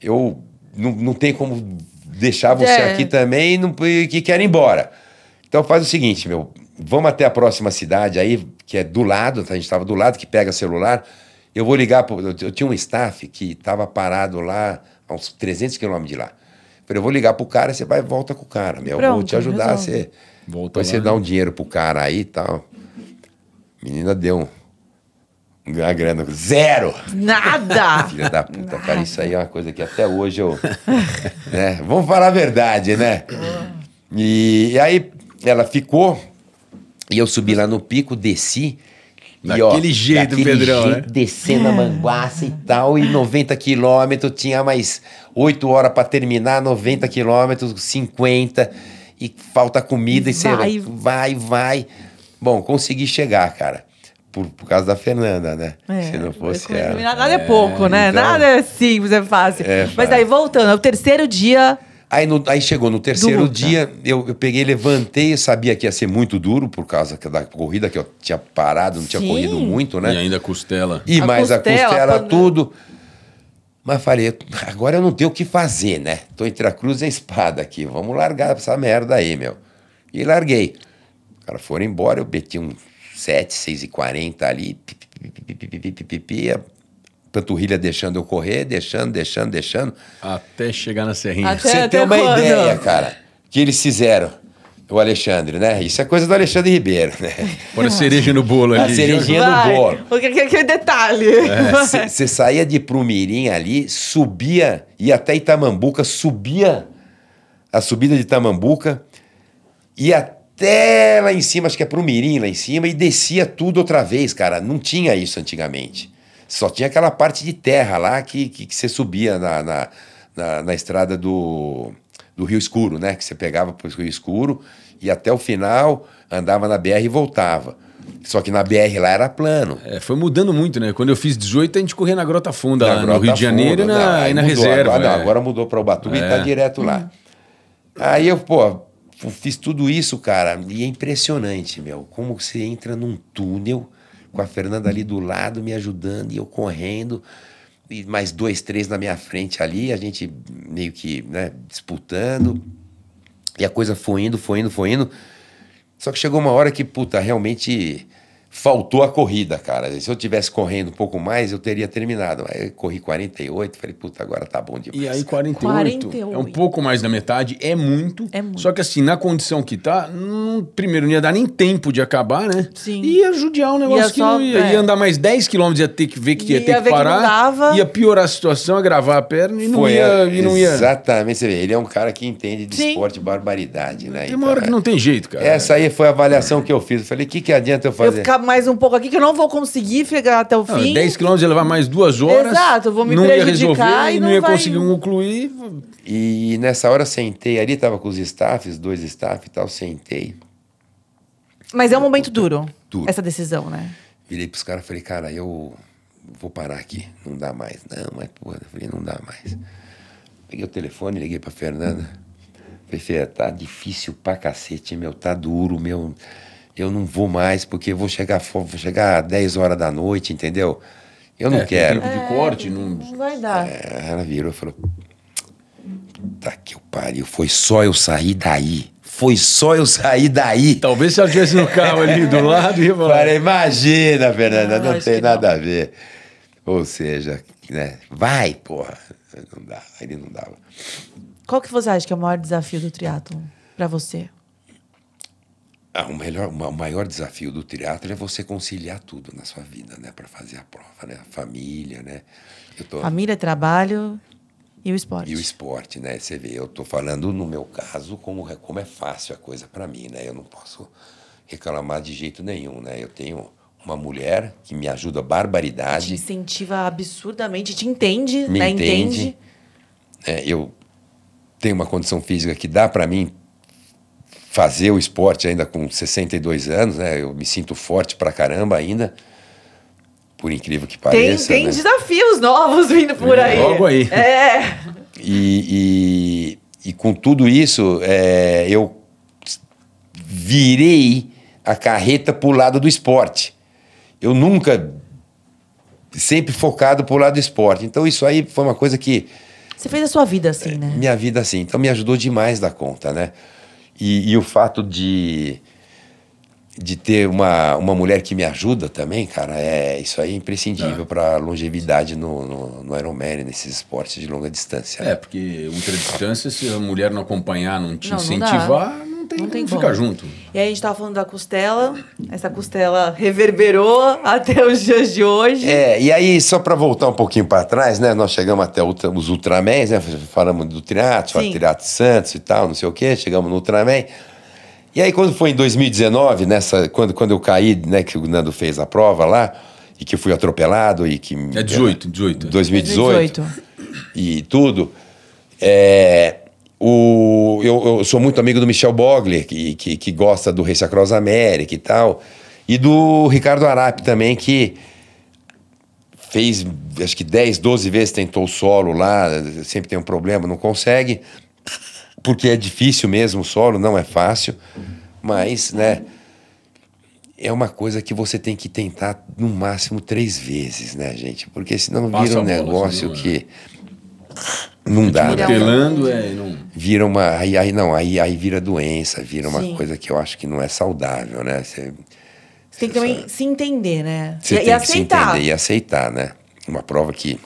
Eu não tenho como deixar você aqui também que quer ir embora. Então faz o seguinte, meu, vamos até a próxima cidade aí, que é do lado, a gente tava do lado, que pega celular. Eu vou ligar, eu tinha um staff que estava parado lá, a uns 300 quilômetros de lá. Falei, eu vou ligar pro cara, você vai e volta com o cara, meu. Pronto, vou te ajudar, resolve. você dá um dinheiro pro cara aí e tal. Menina deu uma grana, 0! Nada! Filha da puta, cara, isso aí é uma coisa que até hoje eu... né? Vamos falar a verdade, né? E aí ela ficou, e eu subi lá no pico, desci... Daquele jeito, daquele Pedrão, jeito, né? descendo a manguaça e tal, e 90 quilômetros, tinha mais 8 horas para terminar, 90 quilômetros, 50, e falta comida, e você vai. Bom, consegui chegar, cara, por causa da Fernanda, né? Se não fosse ela. Nada é pouco, né? então- Nada é simples, é fácil. Mas daí, voltando, é o terceiro dia... Aí chegou no terceiro Ultra. dia, eu peguei, levantei, eu sabia que ia ser muito duro por causa da corrida, que eu tinha parado, não tinha Sim. corrido muito, né? E ainda costela. E A mais a costela, costela, quando- tudo. Mas falei, agora eu não tenho o que fazer, né? Tô entre a cruz e a espada aqui, vamos largar essa merda aí, meu. E larguei. Os caras foram embora, eu meti um 7, 6h40 ali, a panturrilha deixando eu correr, deixando. Até chegar na serrinha. Até- Você tem uma quando? ideia, cara, que eles fizeram, o Alexandre, né? Isso é coisa do Alexandre Ribeiro, né? Põe a cereja no bolo A ali. cerejinha Vai, no bolo. porque aquele detalhe. Você saía de Prumirim ali, subia, ia até Itamambuca, subia a subida de Itamambuca, ia até lá em cima, acho que é Prumirim lá em cima, e descia tudo outra vez, cara. Não tinha isso antigamente. Só tinha aquela parte de terra lá que você subia na estrada do Rio Escuro, né? Que você pegava pro Rio Escuro, ia até o final, andava na BR e voltava. Só que na BR lá era plano. Foi mudando muito, né? Quando eu fiz 18, a gente corria na Grota Funda, Na lá no Grota Rio de Janeiro Funda, e na, aí e na mudou, reserva. Agora, não, é. agora mudou para Ubatuba e tá direto lá. Aí eu, fiz tudo isso, cara, e é impressionante, meu, como você entra num túnel com a Fernanda ali do lado me ajudando e eu correndo, e mais 2, 3 na minha frente ali, a gente meio que, né, disputando, e a coisa foi indo. Só que chegou uma hora que, realmente faltou a corrida, cara. Se eu tivesse correndo um pouco mais, eu teria terminado. Aí eu corri 48, falei, agora tá bom demais. E aí 48 é um pouco mais da metade, é muito. É muito. Só que assim, na condição que tá, primeiro não ia dar nem tempo de acabar, né? Sim. Ia judiar um negócio Ia que só- não ia. Ia andar mais 10 quilômetros, ia ter que ver que ia Ia ter ver que que parar. não dava. Ia piorar a situação, agravar a perna e não Foi, ia. E não ia. Exatamente, você vê, ele é um cara que entende de Sim. esporte barbaridade, né? Tem uma hora que não tem jeito, cara. Essa aí foi a avaliação que eu fiz. Eu falei, o que adianta eu Eu fazer? ficar mais um pouco aqui, que eu não vou conseguir chegar até o Não, fim. 10 quilômetros ia levar mais 2 horas. Exato, eu vou me não ia prejudicar resolver e e não não ia vai- conseguir concluir. E nessa hora sentei ali, tava com os staffs, 2 staffs e tal, sentei. Mas é um momento duro, Duro. essa decisão, né? Virei pros caras e falei, cara, eu vou parar aqui, não dá mais. Não, mas porra, eu falei, não dá mais. Peguei o telefone, liguei pra Fernanda. Falei, Fê, tá difícil pra cacete, meu, tá duro, meu. Eu não vou mais, porque vou chegar 10 horas da noite, entendeu? Eu não tem quero. tempo de corte, não. Não vai dar. Ela virou e falou, tá que eu pariu, foi só eu sair daí. Foi só eu sair daí. Talvez se ela estivesse no carro ali do lado, ia falar. Falei, imagina, Fernanda, Não, não acho tem que nada a ver. Ou seja, né? Vai, porra. Não dá, ele não dava. Qual que você acha que é o maior desafio do triatlon pra você? O maior desafio do triatlo é você conciliar tudo na sua vida, né? Para fazer a prova, né? A família, né? Família, trabalho e o esporte. E o esporte, né? Você vê, eu tô falando no meu caso como é fácil a coisa para mim, né? Eu não posso reclamar de jeito nenhum, né? Eu tenho uma mulher que me ajuda Te barbaridade. incentiva absurdamente, te entende, Me né? entende. Eu tenho uma condição física que dá para mim fazer o esporte ainda com 62 anos, né? Eu me sinto forte pra caramba ainda, por incrível que pareça. Tem né? desafios novos vindo por aí. Logo aí. É. E com tudo isso, eu virei a carreta pro lado do esporte. Eu nunca... Sempre focado pro lado do esporte. Então isso aí foi uma coisa que... Você fez a sua vida assim, né? Minha vida assim. Então me ajudou demais da conta, né? E o fato de ter uma mulher que me ajuda também, cara, isso aí é imprescindível para longevidade no Ironman, nesses esportes de longa distância. né? Porque ultradistância, se a mulher não acompanhar, não te Não, não incentivar, não tem como ficar junto. E aí a gente tava falando da costela, essa costela reverberou até os dias de hoje. E aí, só para voltar um pouquinho para trás, né? Nós chegamos até os Ultramens, né? Falamos do triatlo, Sim. Triatlo Santos e tal, não sei o quê. Chegamos no Ultraman. E aí, quando foi em 2019, quando eu caí, né, que o Nando fez a prova lá, e que eu fui atropelado e que... 18. 2018. E tudo. Eu sou muito amigo do Michel Bogler, que gosta do Race Across America e tal. E do Ricardo Arap também, que fez, acho que 10, 12 vezes tentou o solo lá, sempre tem um problema, não consegue. Porque é difícil mesmo o solo, não é fácil. Mas, né, é uma coisa que você tem que tentar no máximo 3 vezes, né, gente? Porque senão vira um negócio que não dá, né? Martelando, não... Vira uma... Aí vira doença, vira uma coisa que eu acho que não é saudável, né? Você tem que também se entender, né? Você tem que se entender e aceitar, né? Uma prova que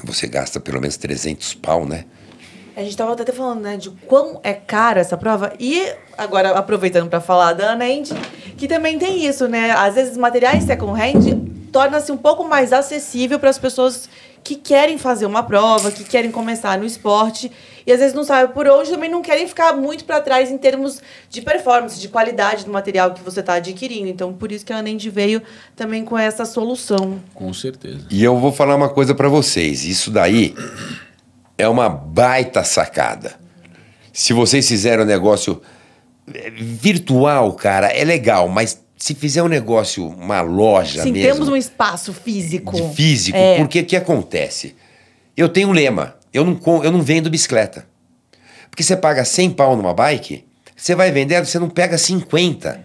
você gasta pelo menos 300 pau, né? A gente estava até falando, né, de quão é cara essa prova. E agora, aproveitando para falar da Anand, que também tem isso, né? Às vezes, materiais second-hand torna-se um pouco mais acessível para as pessoas que querem fazer uma prova, que querem começar no esporte. E às vezes não sabem por onde, também não querem ficar muito para trás em termos de performance, de qualidade do material que você está adquirindo. Então, por isso que a Anand veio também com essa solução. Com certeza. E eu vou falar uma coisa para vocês. Isso daí... é uma baita sacada. Se vocês fizerem um negócio virtual, cara, é legal, mas se fizer um negócio, uma loja Sim, mesmo... temos um espaço físico. Porque o que acontece? Eu tenho um lema, eu não vendo bicicleta. Porque você paga 100 pau numa bike, você vai vender, você não pega 50.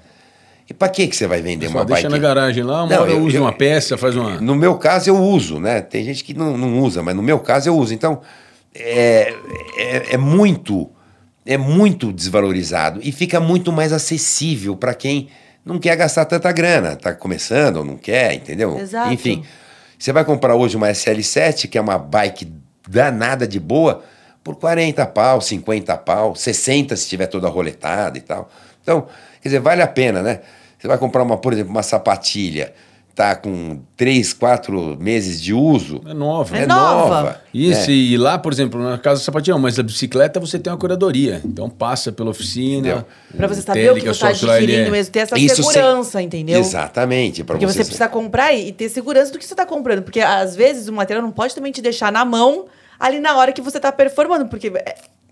E pra que você vai vender uma bike? Deixa na garagem lá, eu uso uma peça, faz uma... No meu caso, eu uso, né? Tem gente que não usa, mas no meu caso, eu uso. Então... É muito desvalorizado e fica muito mais acessível para quem não quer gastar tanta grana, tá começando ou não quer, entendeu? Exato. Enfim, você vai comprar hoje uma SL7, que é uma bike danada de boa, por 40 pau, 50 pau, 60 se tiver toda roletada e tal. Então, quer dizer, vale a pena, né? Você vai comprar, por exemplo, uma sapatilha, tá com 3, 4 meses de uso. É nova. É nova. Isso, e lá, por exemplo, na casa do sapatinho, mas a bicicleta você tem uma curadoria. Então passa pela oficina. Para você saber o que você está adquirindo mesmo, ter essa segurança, entendeu? Exatamente. Porque você precisa comprar e ter segurança do que você está comprando. Porque às vezes o material não pode também te deixar na mão ali na hora que você está performando. Porque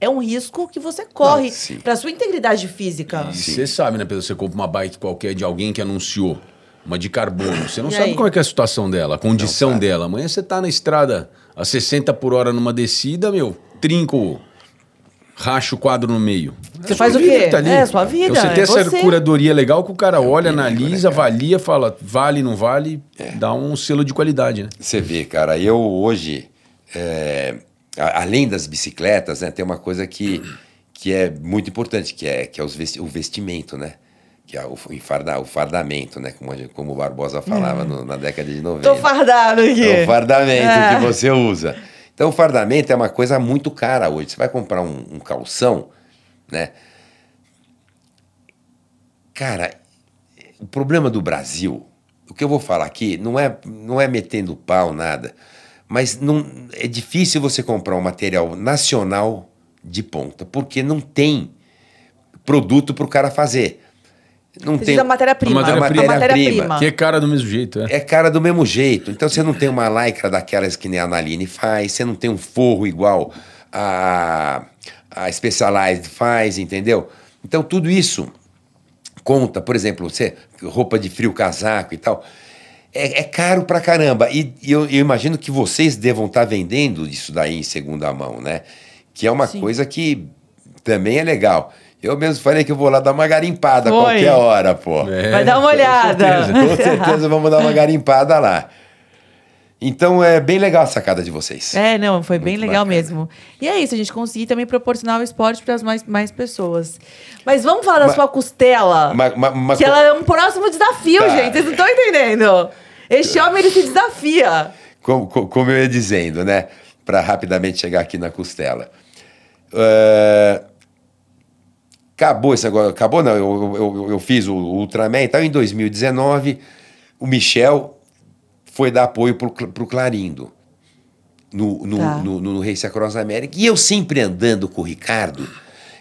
é um risco que você corre para sua integridade física. E você sabe, né, Pedro? Você compra uma bike qualquer de alguém que anunciou. Uma de carbono. Você não sabe como é que é a situação dela, a condição dela. Amanhã você tá na estrada a 60 por hora numa descida, trinco, racha o quadro no meio. Você faz o quê? Tá ali. É a sua vida. Então, você tem essa curadoria legal que o cara olha, analisa, avalia, fala vale, não vale, dá um selo de qualidade, né? Você vê, cara, eu hoje, além das bicicletas, né, tem uma coisa que é muito importante, que é o vestimento, né? Que é o fardamento, né? Como o Barbosa falava na década de 90. Tô fardado aqui. É o fardamento que você usa. Então, o fardamento é uma coisa muito cara hoje. Você vai comprar um calção, né? Cara, o problema do Brasil, o que eu vou falar aqui, não é metendo pau, nada, mas é difícil você comprar um material nacional de ponta, porque não tem produto para o cara fazer. Não tem a matéria-prima. A matéria-prima. Que é cara do mesmo jeito, É cara do mesmo jeito. Então você não tem uma lycra daquelas que nem a Analine faz, você não tem um forro igual a Specialized faz, entendeu? Então tudo isso conta. Por exemplo, roupa de frio, casaco e tal. É caro pra caramba. E eu imagino que vocês devam estar vendendo isso daí em segunda mão, né? Que é uma coisa que também é legal. Eu mesmo falei que eu vou lá dar uma garimpada a qualquer hora, pô. Vai dar uma olhada. Com certeza vamos dar uma garimpada lá. Então é bem legal a sacada de vocês. Foi bem legal mesmo. E é isso, a gente conseguir também proporcionar o esporte para as mais pessoas. Mas vamos falar da sua costela. Que ela é um próximo desafio, gente. Vocês não estão entendendo. Este homem, ele se desafia. Como eu ia dizendo, né? Para rapidamente chegar aqui na costela. Acabou esse negócio. Acabou, não. Eu fiz o Ultraman e tal. Em 2019, o Michel foi dar apoio pro Clarindo no Race Across America. E eu sempre andando com o Ricardo,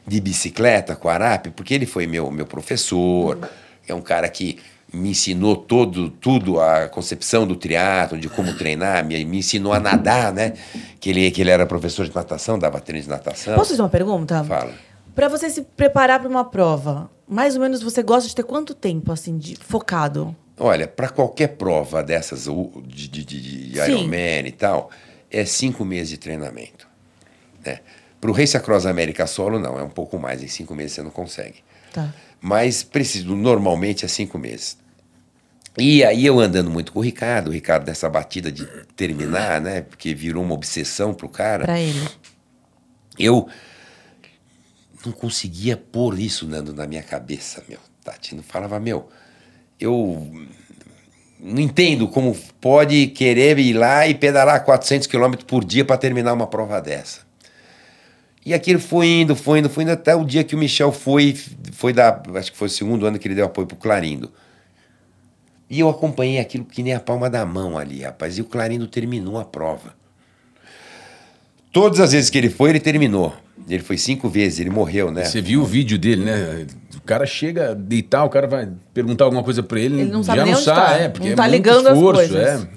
de bicicleta com o Arap, porque ele foi meu professor, é um cara que me ensinou tudo, a concepção do triatlo, de como treinar, me ensinou a nadar, né? Que ele era professor de natação, dava treino de natação. Posso fazer uma pergunta? Fala. Para você se preparar para uma prova, mais ou menos você gosta de ter quanto tempo, assim, focado? Olha, para qualquer prova dessas de Ironman e tal, é 5 meses de treinamento, né? Para o Race Across America solo, não, é um pouco mais. Em 5 meses você não consegue. Tá. Mas normalmente é 5 meses. E aí eu andando muito com o Ricardo nessa batida de terminar, né? Porque virou uma obsessão pro cara. Para ele. Eu não conseguia pôr isso, Nando, na minha cabeça, meu. Tati, não falava, meu, eu não entendo como pode querer ir lá e pedalar 400 km por dia para terminar uma prova dessa. E aquilo foi indo, até o dia que o Michel foi acho que foi o segundo ano que ele deu apoio pro Clarindo. E eu acompanhei aquilo que nem a palma da mão ali, rapaz. E o Clarindo terminou a prova. Todas as vezes que ele foi, ele terminou. Ele foi 5 vezes, ele morreu, né? Você viu o vídeo dele, né? O cara chega a deitar, o cara vai perguntar alguma coisa pra ele. Ele não sabe já nem não onde sabe, tá. porque Não tá é muito ligando as esforço, coisas.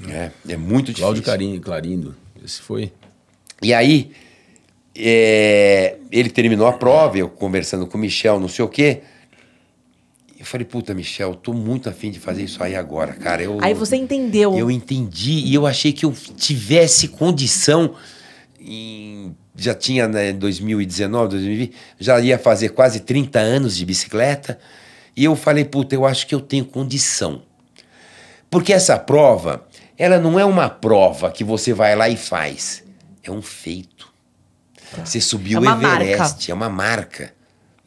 É muito difícil. Cláudio Clarindo, esse foi. E aí, ele terminou a prova, eu conversando com o Michel, não sei o quê. Eu falei, puta, Michel, eu tô muito afim de fazer isso aí agora, cara. Aí você entendeu. Eu entendi e eu achei que eu tivesse condição. Já tinha, né, 2019, 2020, já ia fazer quase 30 anos de bicicleta. E eu falei, puta, eu acho que eu tenho condição. Porque essa prova, ela não é uma prova que você vai lá e faz. É um feito. Tá. Você subiu o Everest, marca. É uma marca,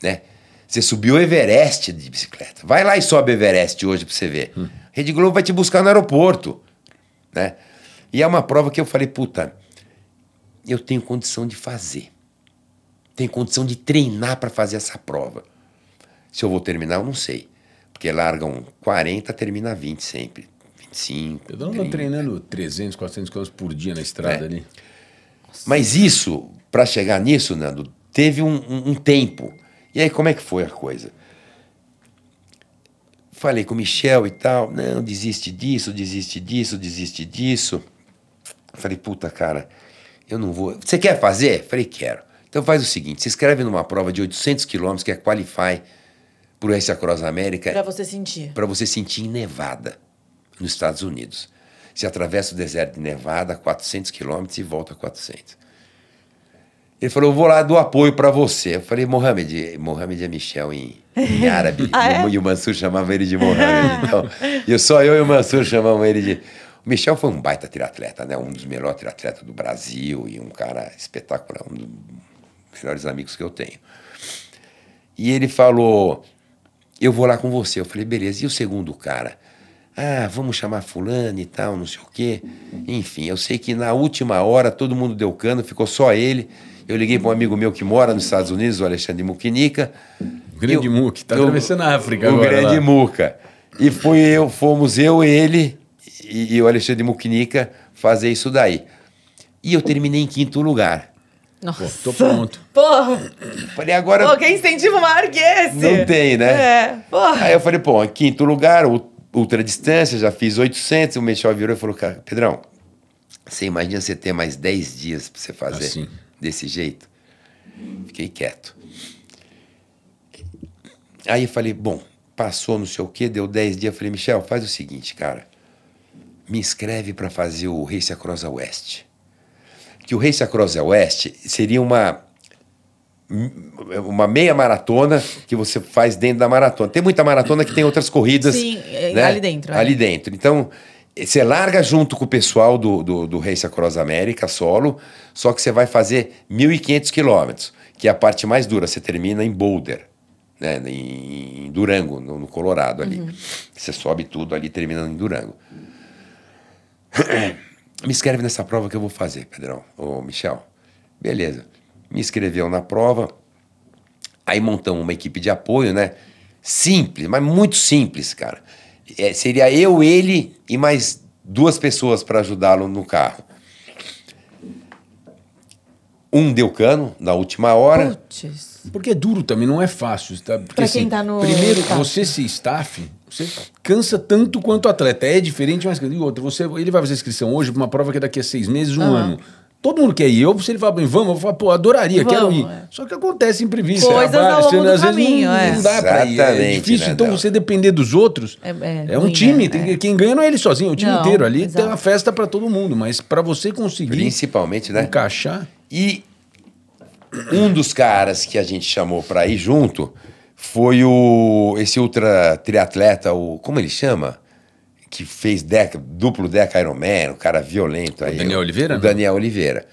né? Você subiu o Everest de bicicleta. Vai lá e sobe o Everest hoje pra você ver. Rede Globo vai te buscar no aeroporto, né? E é uma prova que eu falei, puta, eu tenho condição de fazer. Tenho condição de treinar para fazer essa prova. Se eu vou terminar, eu não sei. Porque largam 40, termina 20 sempre. 25, Eu não tô treinando 300, 400 km por dia na estrada ali. Mas isso, para chegar nisso, Nando, teve um tempo. E aí, como é que foi a coisa? Falei com o Michel e tal. Não, desiste disso. Falei, puta, cara, eu não vou... Você quer fazer? Falei, quero. Então faz o seguinte, se inscreve numa prova de 800 km, que é Qualify, pro Race Across America. Para você sentir. Para você sentir em Nevada, nos Estados Unidos. Você atravessa o deserto de Nevada, 400 km e volta 400. Ele falou, eu vou lá do apoio para você. Eu falei, Mohamed é Michel em árabe. E o Mansur chamava ele de Mohamed. Então, eu e o Mansur chamamos ele de... O Michel foi um baita triatleta, né? Um dos melhores triatletas do Brasil e um cara espetacular, um dos melhores amigos que eu tenho. E ele falou, eu vou lá com você. Eu falei, beleza. E o segundo cara? Ah, vamos chamar fulano e tal, não sei o quê. Enfim, eu sei que na última hora todo mundo deu cano, ficou só ele. Eu liguei para um amigo meu que mora nos Estados Unidos, o Alexandre Muquinica. O grande Muque, está atravessando a África agora. O grande Muca. E fomos eu, ele e o Alexandre Muquinica fazer isso daí. E eu terminei em 5º lugar. Nossa. Pô, tô pronto. Porra. Falei, agora... Pô, que incentivo maior que esse? Não tem, né? É, porra. Aí eu falei, pô, em 5º lugar, ultradistância, já fiz 800. O Michel virou e falou, cara, Pedrão, você imagina você ter mais 10 dias para você fazer assim, desse jeito? Fiquei quieto. Aí eu falei, bom, passou não sei o quê, deu 10 dias. Eu falei, Michel, faz o seguinte, cara, me inscreve para fazer o Race Across the West. Que o Race Across the West seria uma meia maratona que você faz dentro da maratona. Tem muita maratona que tem outras corridas. Sim, né? ali dentro. Ali dentro. Então, você larga junto com o pessoal do Race Across America solo, só que você vai fazer 1.500 quilômetros, que é a parte mais dura. Você termina em Boulder, né? Em Durango, no Colorado ali. Você sobe tudo ali, terminando em Durango. Me inscreve nessa prova que eu vou fazer, Pedrão. Ô, Michel. Beleza. Me inscreveu na prova. Aí montamos uma equipe de apoio, né? Simples, mas muito simples, cara. Seria eu, ele e mais 2 pessoas para ajudá-lo no carro. Um deu cano na última hora. Putz. Porque é duro também, não é fácil. Tá? Porque, Pra quem tá no primeiro, staff. você ser staff, você cansa tanto quanto o atleta. É diferente, mas e outra, ele vai fazer inscrição hoje para uma prova que é daqui a 6 meses, um ano. Todo mundo quer ir. Se ele fala bem, vamos, eu falo, pô, adoraria, quero ir. Só que acontece imprevisto. Coisas ao longo do às caminho, vezes não dá pra ir. É Exatamente, difícil. né, Então, não. você depender dos outros, é um ruim, time. né? Quem ganha não é ele sozinho, é o time Não, inteiro. Ali exato. tem uma festa para todo mundo. Mas para você conseguir Principalmente, né? encaixar... E um dos caras que a gente chamou para ir junto foi esse ultra triatleta, como ele chama? Que fez duplo deca Ironman, o cara violento aí. Daniel Oliveira? O Daniel Oliveira.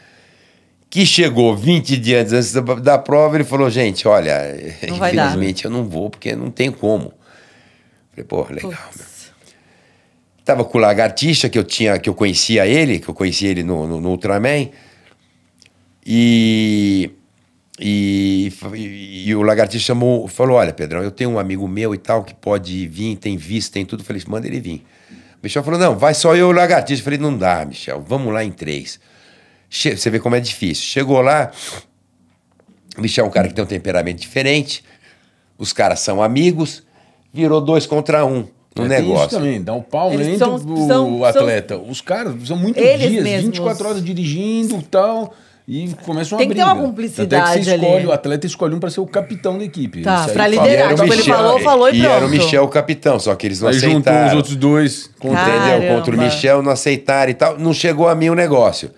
Que chegou 20 dias antes da prova, ele falou, gente, olha, Não vai dar. infelizmente eu não vou, porque não tem como. Falei, pô, legal, meu. Tava com o Lagartixa, que eu conhecia ele no Ultraman. E o Lagartixa falou, olha, Pedrão, eu tenho um amigo meu e tal, que pode vir, tem visto, tem tudo. Eu falei, manda ele vir. O Michel falou, não, vai só eu e o Lagartixa. Eu falei, não dá, Michel, vamos lá em 3. Você vê como é difícil. Chegou lá, o Michel é um cara que tem um temperamento diferente, os caras são amigos, virou 2 contra 1 no negócio. Isso também, dá um pau Eles entre são- o atleta. Os caras são muitos Eles dias, mesmos. 24 horas dirigindo e tal, e começam Tem a que briga. ter uma cumplicidade Tanto é que você escolhe, ali. o atleta escolhe um para ser o capitão da equipe. Tá, Isso aí pra fala. liderar. Era o Tipo, ele falou e E era o pronto. Michel o capitão, só que eles não Aí juntou os aceitaram. outros dois. Cara. Entendeu? Contra o Caramba. Michel, não aceitaram e tal. Não chegou a mim o negócio.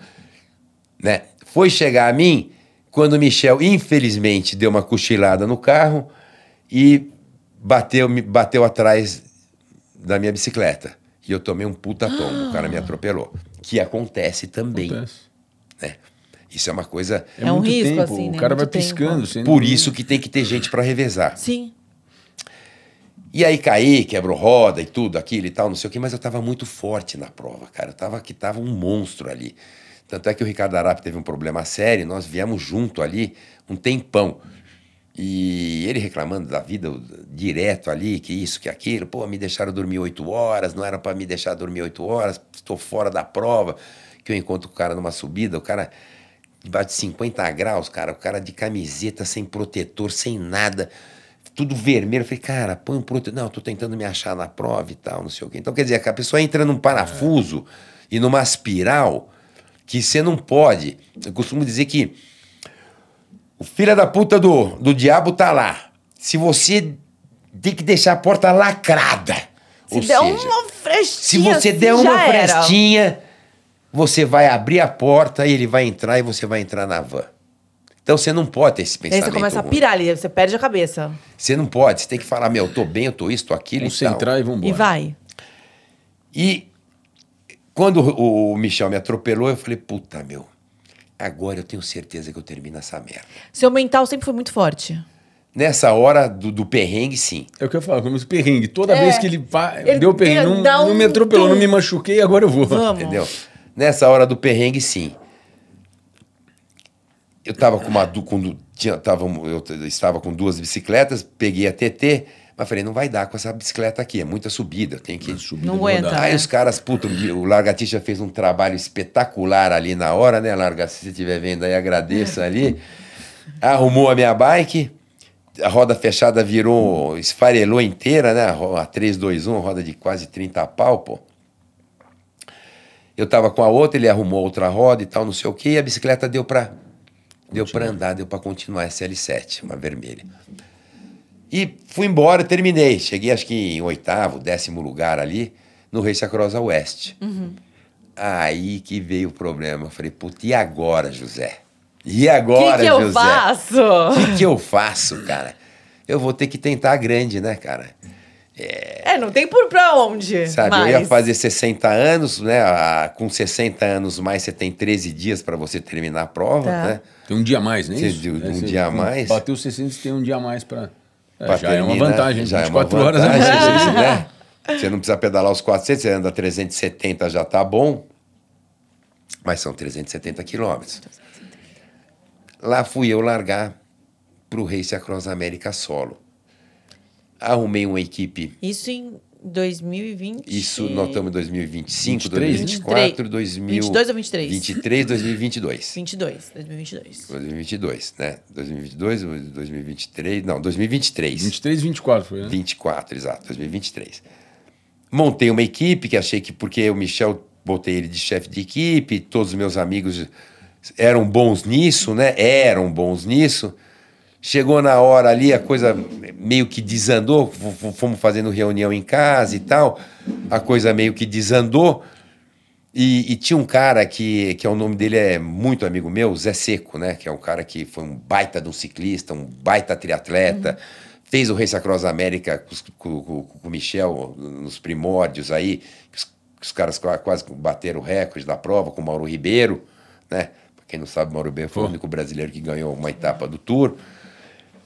Né? Foi chegar a mim quando o Michel, infelizmente, deu uma cochilada no carro e bateu atrás da minha bicicleta. E eu tomei um puta tombo. O cara me atropelou. Que acontece também. Acontece. Né? Isso é uma coisa... É um muito risco, tempo, assim, né? O cara vai Muito tempo. piscando. você Por não- isso que tem que ter gente para revezar. Sim. E aí caí, quebrou roda e tudo, aquilo e tal, não sei o quê, mas eu tava muito forte na prova, cara. Tava um monstro ali. Tanto é que o Ricardo Arap teve um problema sério, nós viemos junto ali um tempão. E ele reclamando da vida direto ali, que isso, que aquilo. Pô, me deixaram dormir 8 horas, não era para me deixar dormir 8 horas, estou fora da prova. Que eu encontro o cara numa subida, o cara debaixo de 50 graus, cara, o cara de camiseta, sem protetor, sem nada, tudo vermelho. Eu falei, cara, põe um protetor. Não, eu tô tentando me achar na prova e tal, não sei o quê. Então, quer dizer, a pessoa entra num parafuso e numa espiral que você não pode. Eu costumo dizer que o filho da puta do diabo tá lá. Se você tem que deixar a porta lacrada. Se Ou der seja, uma frestinha, se você assim, der uma já era. frestinha, você vai abrir a porta e ele vai entrar e você vai entrar na van. Então você não pode ter esse Aí pensamento você começa a ruim. pirar ali, você perde a cabeça. Você não pode, você tem que falar, meu, eu tô bem, eu tô isso, tô aquilo e Concentrar tal. e vambora. E vai. E quando o Michel me atropelou, eu falei, puta, meu, agora eu tenho certeza que eu termino essa merda. Seu mental sempre foi muito forte. Nessa hora do perrengue, sim. É o que eu falo, como esse perrengue. Toda É. vez que ele Ele deu perrengue, dá não me um atropelou, tum. não me machuquei, agora eu vou. Vamos. Entendeu? Nessa hora do perrengue, sim. Eu tava com eu estava com 2 bicicletas, peguei a TT, mas falei, não vai dar com essa bicicleta aqui, é muita subida, eu tenho que... Não aguenta. Aí né? os caras, puta, o Largatixa fez um trabalho espetacular ali na hora, né, Larga? Se você estiver vendo aí, agradeça ali. Arrumou a minha bike, a roda fechada virou, esfarelou inteira, né? A 321, roda de quase 30 pau, pô. Eu tava com a outra, ele arrumou outra roda e tal, não sei o quê, e a bicicleta deu pra andar, deu pra continuar SL7, uma vermelha. E fui embora, terminei. Cheguei acho que em 8º, 10º lugar ali, no Race Across a West. Aí que veio o problema. Eu falei, puta, e agora, José? E agora, que eu José? faço? O que eu faço, cara? Eu vou ter que tentar grande, né, cara? Não tem por pra onde. Sabe, mais. eu ia fazer 60 anos, né? Com 60 anos mais, você tem 13 dias para você terminar a prova, Tá. né? Tem um dia a mais, né? Você isso? deu um Você dia a mais. Bateu 60, você tem um dia a mais para... Pra já é uma terminar, vantagem. já é uma 24 horas a vantagem, mais. né? Você não precisa pedalar os 400, você anda 370, já tá bom. Mas são 370 quilômetros. Lá fui eu largar pro Race Across América solo. Arrumei uma equipe. Isso em 2020. Isso, nós estamos em 2025, 23, 2024, 22 ou 23? 23, 2022. 2022. 2022, né? 2022, 2023, não, 2023. 23 e 24 foi, né? 24, exato, 2023. Montei uma equipe que achei que, porque o Michel, botei ele de chefe de equipe, todos os meus amigos eram bons nisso, né? Eram bons nisso. Chegou na hora ali, a coisa meio que desandou, fomos fazendo reunião em casa e tal, a coisa meio que desandou, e tinha um cara que o nome dele é muito amigo meu, Zé Seco, né? Que é um cara que foi um baita de um ciclista, um baita triatleta, fez o Race Across América com o Michel nos primórdios aí, que os caras quase bateram o recorde da prova, com o Mauro Ribeiro, né? Pra quem não sabe, o Mauro Ribeiro foi o único brasileiro que ganhou uma etapa do Tour.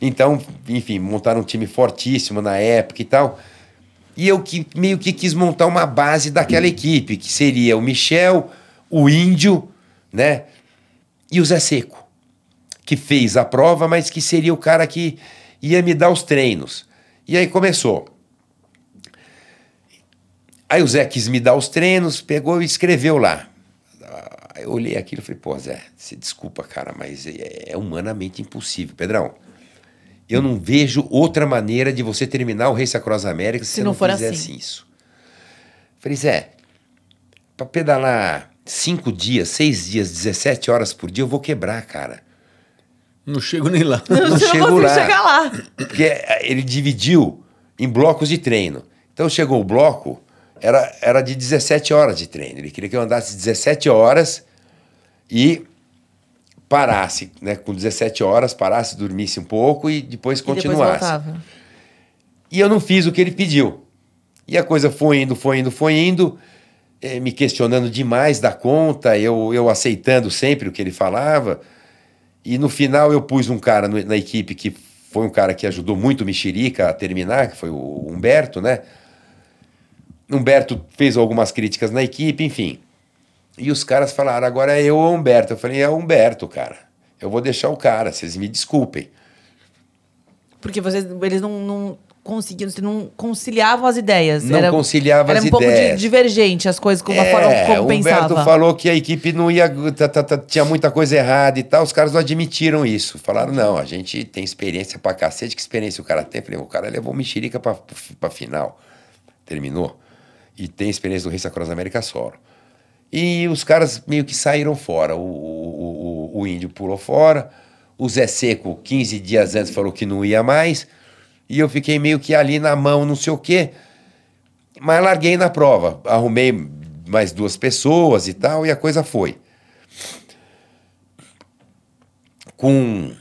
Então, enfim, montaram um time fortíssimo na época e tal. E eu meio que quis montar uma base daquela equipe, que seria o Michel, o Índio, né? E o Zé Seco, que fez a prova, mas que seria o cara que ia me dar os treinos. E aí começou. Aí o Zé quis me dar os treinos, pegou e escreveu lá. Aí eu olhei aquilo e falei, pô, Zé, você desculpa, cara, mas é humanamente impossível. Pedrão, eu não vejo outra maneira de você terminar o Race Across América se você não fizer assim isso. Falei, Zé, para pedalar 5 dias, 6 dias, 17 horas por dia, eu vou quebrar, cara. Não chego nem lá. Não chego lá. Chegar lá. Porque ele dividiu em blocos de treino. Então chegou o bloco, era de 17 horas de treino. Ele queria que eu andasse 17 horas e parasse, né? Com 17 horas, parasse, dormisse um pouco e depois continuasse. Depois voltava. E eu não fiz o que ele pediu. E a coisa foi indo, me questionando demais da conta, eu aceitando sempre o que ele falava. E no final eu pus um cara na equipe que foi um cara que ajudou muito o Mexerica a terminar, que foi o Humberto, né? Humberto fez algumas críticas na equipe, enfim. E os caras falaram, agora é eu ou o Humberto. Eu falei, é o Humberto, cara. Eu vou deixar o cara, vocês me desculpem. Porque eles não conseguiam, não conciliavam as ideias. Não conciliavam as ideias. Era um pouco divergente as coisas, como a forma como pensava. O Humberto falou que a equipe não ia... tinha muita coisa errada e tal. Os caras não admitiram isso. Falaram, não, a gente tem experiência pra cacete. Que experiência o cara tem? Eu falei, o cara levou o Mexerica pra final. Terminou. E tem experiência do Race Across América solo. E os caras meio que saíram fora. O Índio pulou fora. O Zé Seco, 15 dias antes, falou que não ia mais. E eu fiquei meio que ali na mão, não sei o quê. Mas larguei na prova. Arrumei mais 2 pessoas e tal, e a coisa foi. Com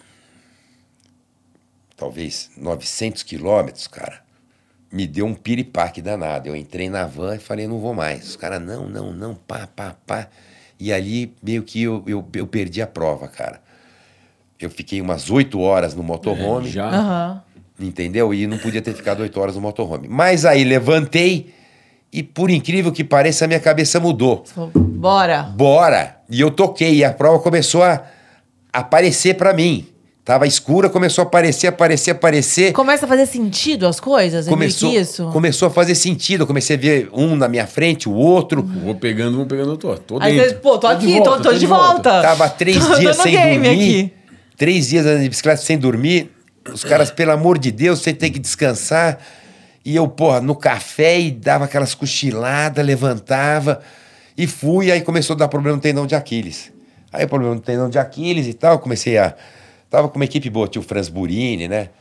talvez 900 quilômetros, cara, me deu um piripaque danado. Eu entrei na van e falei, não vou mais. Os caras, não, pá. E ali meio que eu perdi a prova, cara. Eu fiquei umas 8 horas no motorhome. Já? Entendeu? E não podia ter ficado 8 horas no motorhome. Mas aí levantei e, por incrível que pareça, a minha cabeça mudou. Você falou, bora! E eu toquei e a prova começou a aparecer pra mim. Tava escura, começou a aparecer. Começa a fazer sentido as coisas? Começou a fazer sentido. Eu comecei a ver um na minha frente, o outro. Vou pegando, eu tô aí dentro. Você, pô, tô aqui, tô de volta. Tava 3 dias sem dormir. 3 dias andando de bicicleta sem dormir. Os caras, pelo amor de Deus, você tem que descansar. E eu, porra, no café e dava aquelas cochiladas, levantava e fui. Aí começou a dar problema no tendão de Aquiles. Aí o problema no tendão de Aquiles e tal, comecei a... Tava com uma equipe boa, tinha o Franz Burini, né?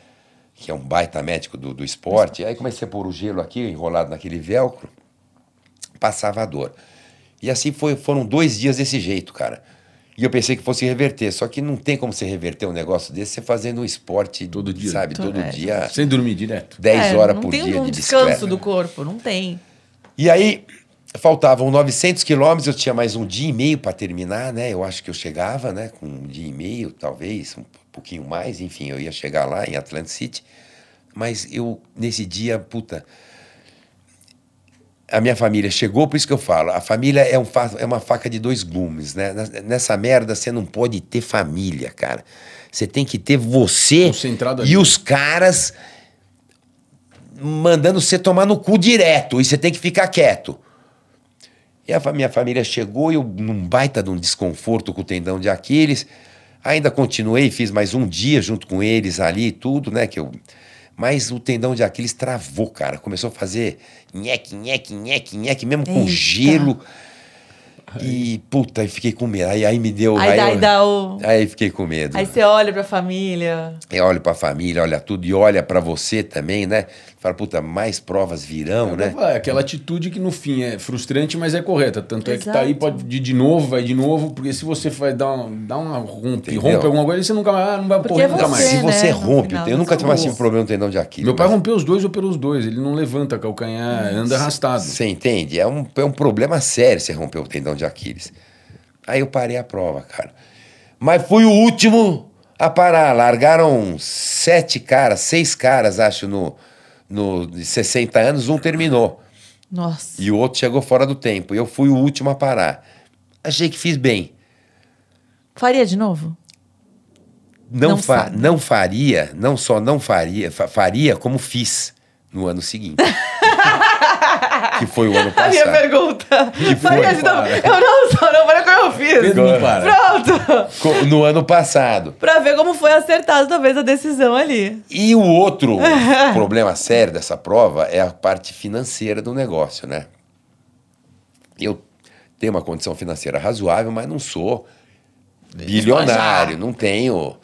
Que é um baita médico do esporte. Aí comecei a pôr o gelo aqui, enrolado naquele velcro. Passava a dor. E assim foram 2 dias desse jeito, cara. E eu pensei que fosse reverter. Só que não tem como você reverter um negócio desse você fazendo um esporte, todo dia, sabe? Todo dia. Sem dormir direto. 10 horas por dia de bicicleta. Não tem um descanso do corpo, não tem. E aí, faltavam 900 quilômetros, eu tinha mais 1 dia e meio para terminar, né? Eu acho que eu chegava, né? Com 1 dia e meio, talvez, um pouquinho mais. Enfim, eu ia chegar lá em Atlantic City. Mas eu, nesse dia, a minha família chegou, por isso que eu falo, a família é uma faca de 2 gumes, né? Nessa merda você não pode ter família, cara. Você tem que ter você e os caras mandando você tomar no cu direto, e você tem que ficar quieto. E a minha família chegou, eu num baita de um desconforto com o tendão de Aquiles. Ainda continuei, fiz mais um dia junto com eles ali e tudo, né? Mas o tendão de Aquiles travou, cara. Começou a fazer nheque, nheque, nheque, nheque, mesmo com gelo. E, puta, aí fiquei com medo. Aí me deu... Aí fiquei com medo. Aí você olha pra família. Eu olho pra família, olha tudo. E olha pra você também, né? Fala, puta, mais provas virão, né? Aquela atitude que no fim é frustrante, mas é correta. Tanto é que tá aí, pode ir de novo, vai de novo. Porque se você vai dar uma rompe alguma coisa, você nunca mais... Não vai correr nunca mais. Se você rompe, eu nunca tive problema no tendão de Aquiles. Meu pai rompeu os dois ou pelos dois. Ele não levanta calcanhar, anda arrastado. Você entende? É um problema sério você romper o tendão de Aquiles. Aí eu parei a prova, cara. Mas fui o último a parar. Largaram 6 caras, acho, de 60 anos, um terminou. Nossa. E o outro chegou fora do tempo. Eu fui o último a parar. Achei que fiz bem. Faria de novo? Não faria, não só não faria, faria como fiz no ano seguinte. Que foi o ano passado. A minha pergunta. Faria de novo? Eu não faria como eu fiz. Pedro não para. Pronto. No ano passado. Pra ver como foi acertado, talvez, a decisão ali. E o outro problema sério dessa prova é a parte financeira do negócio, né? Eu tenho uma condição financeira razoável, mas não sou bilionário, não tenho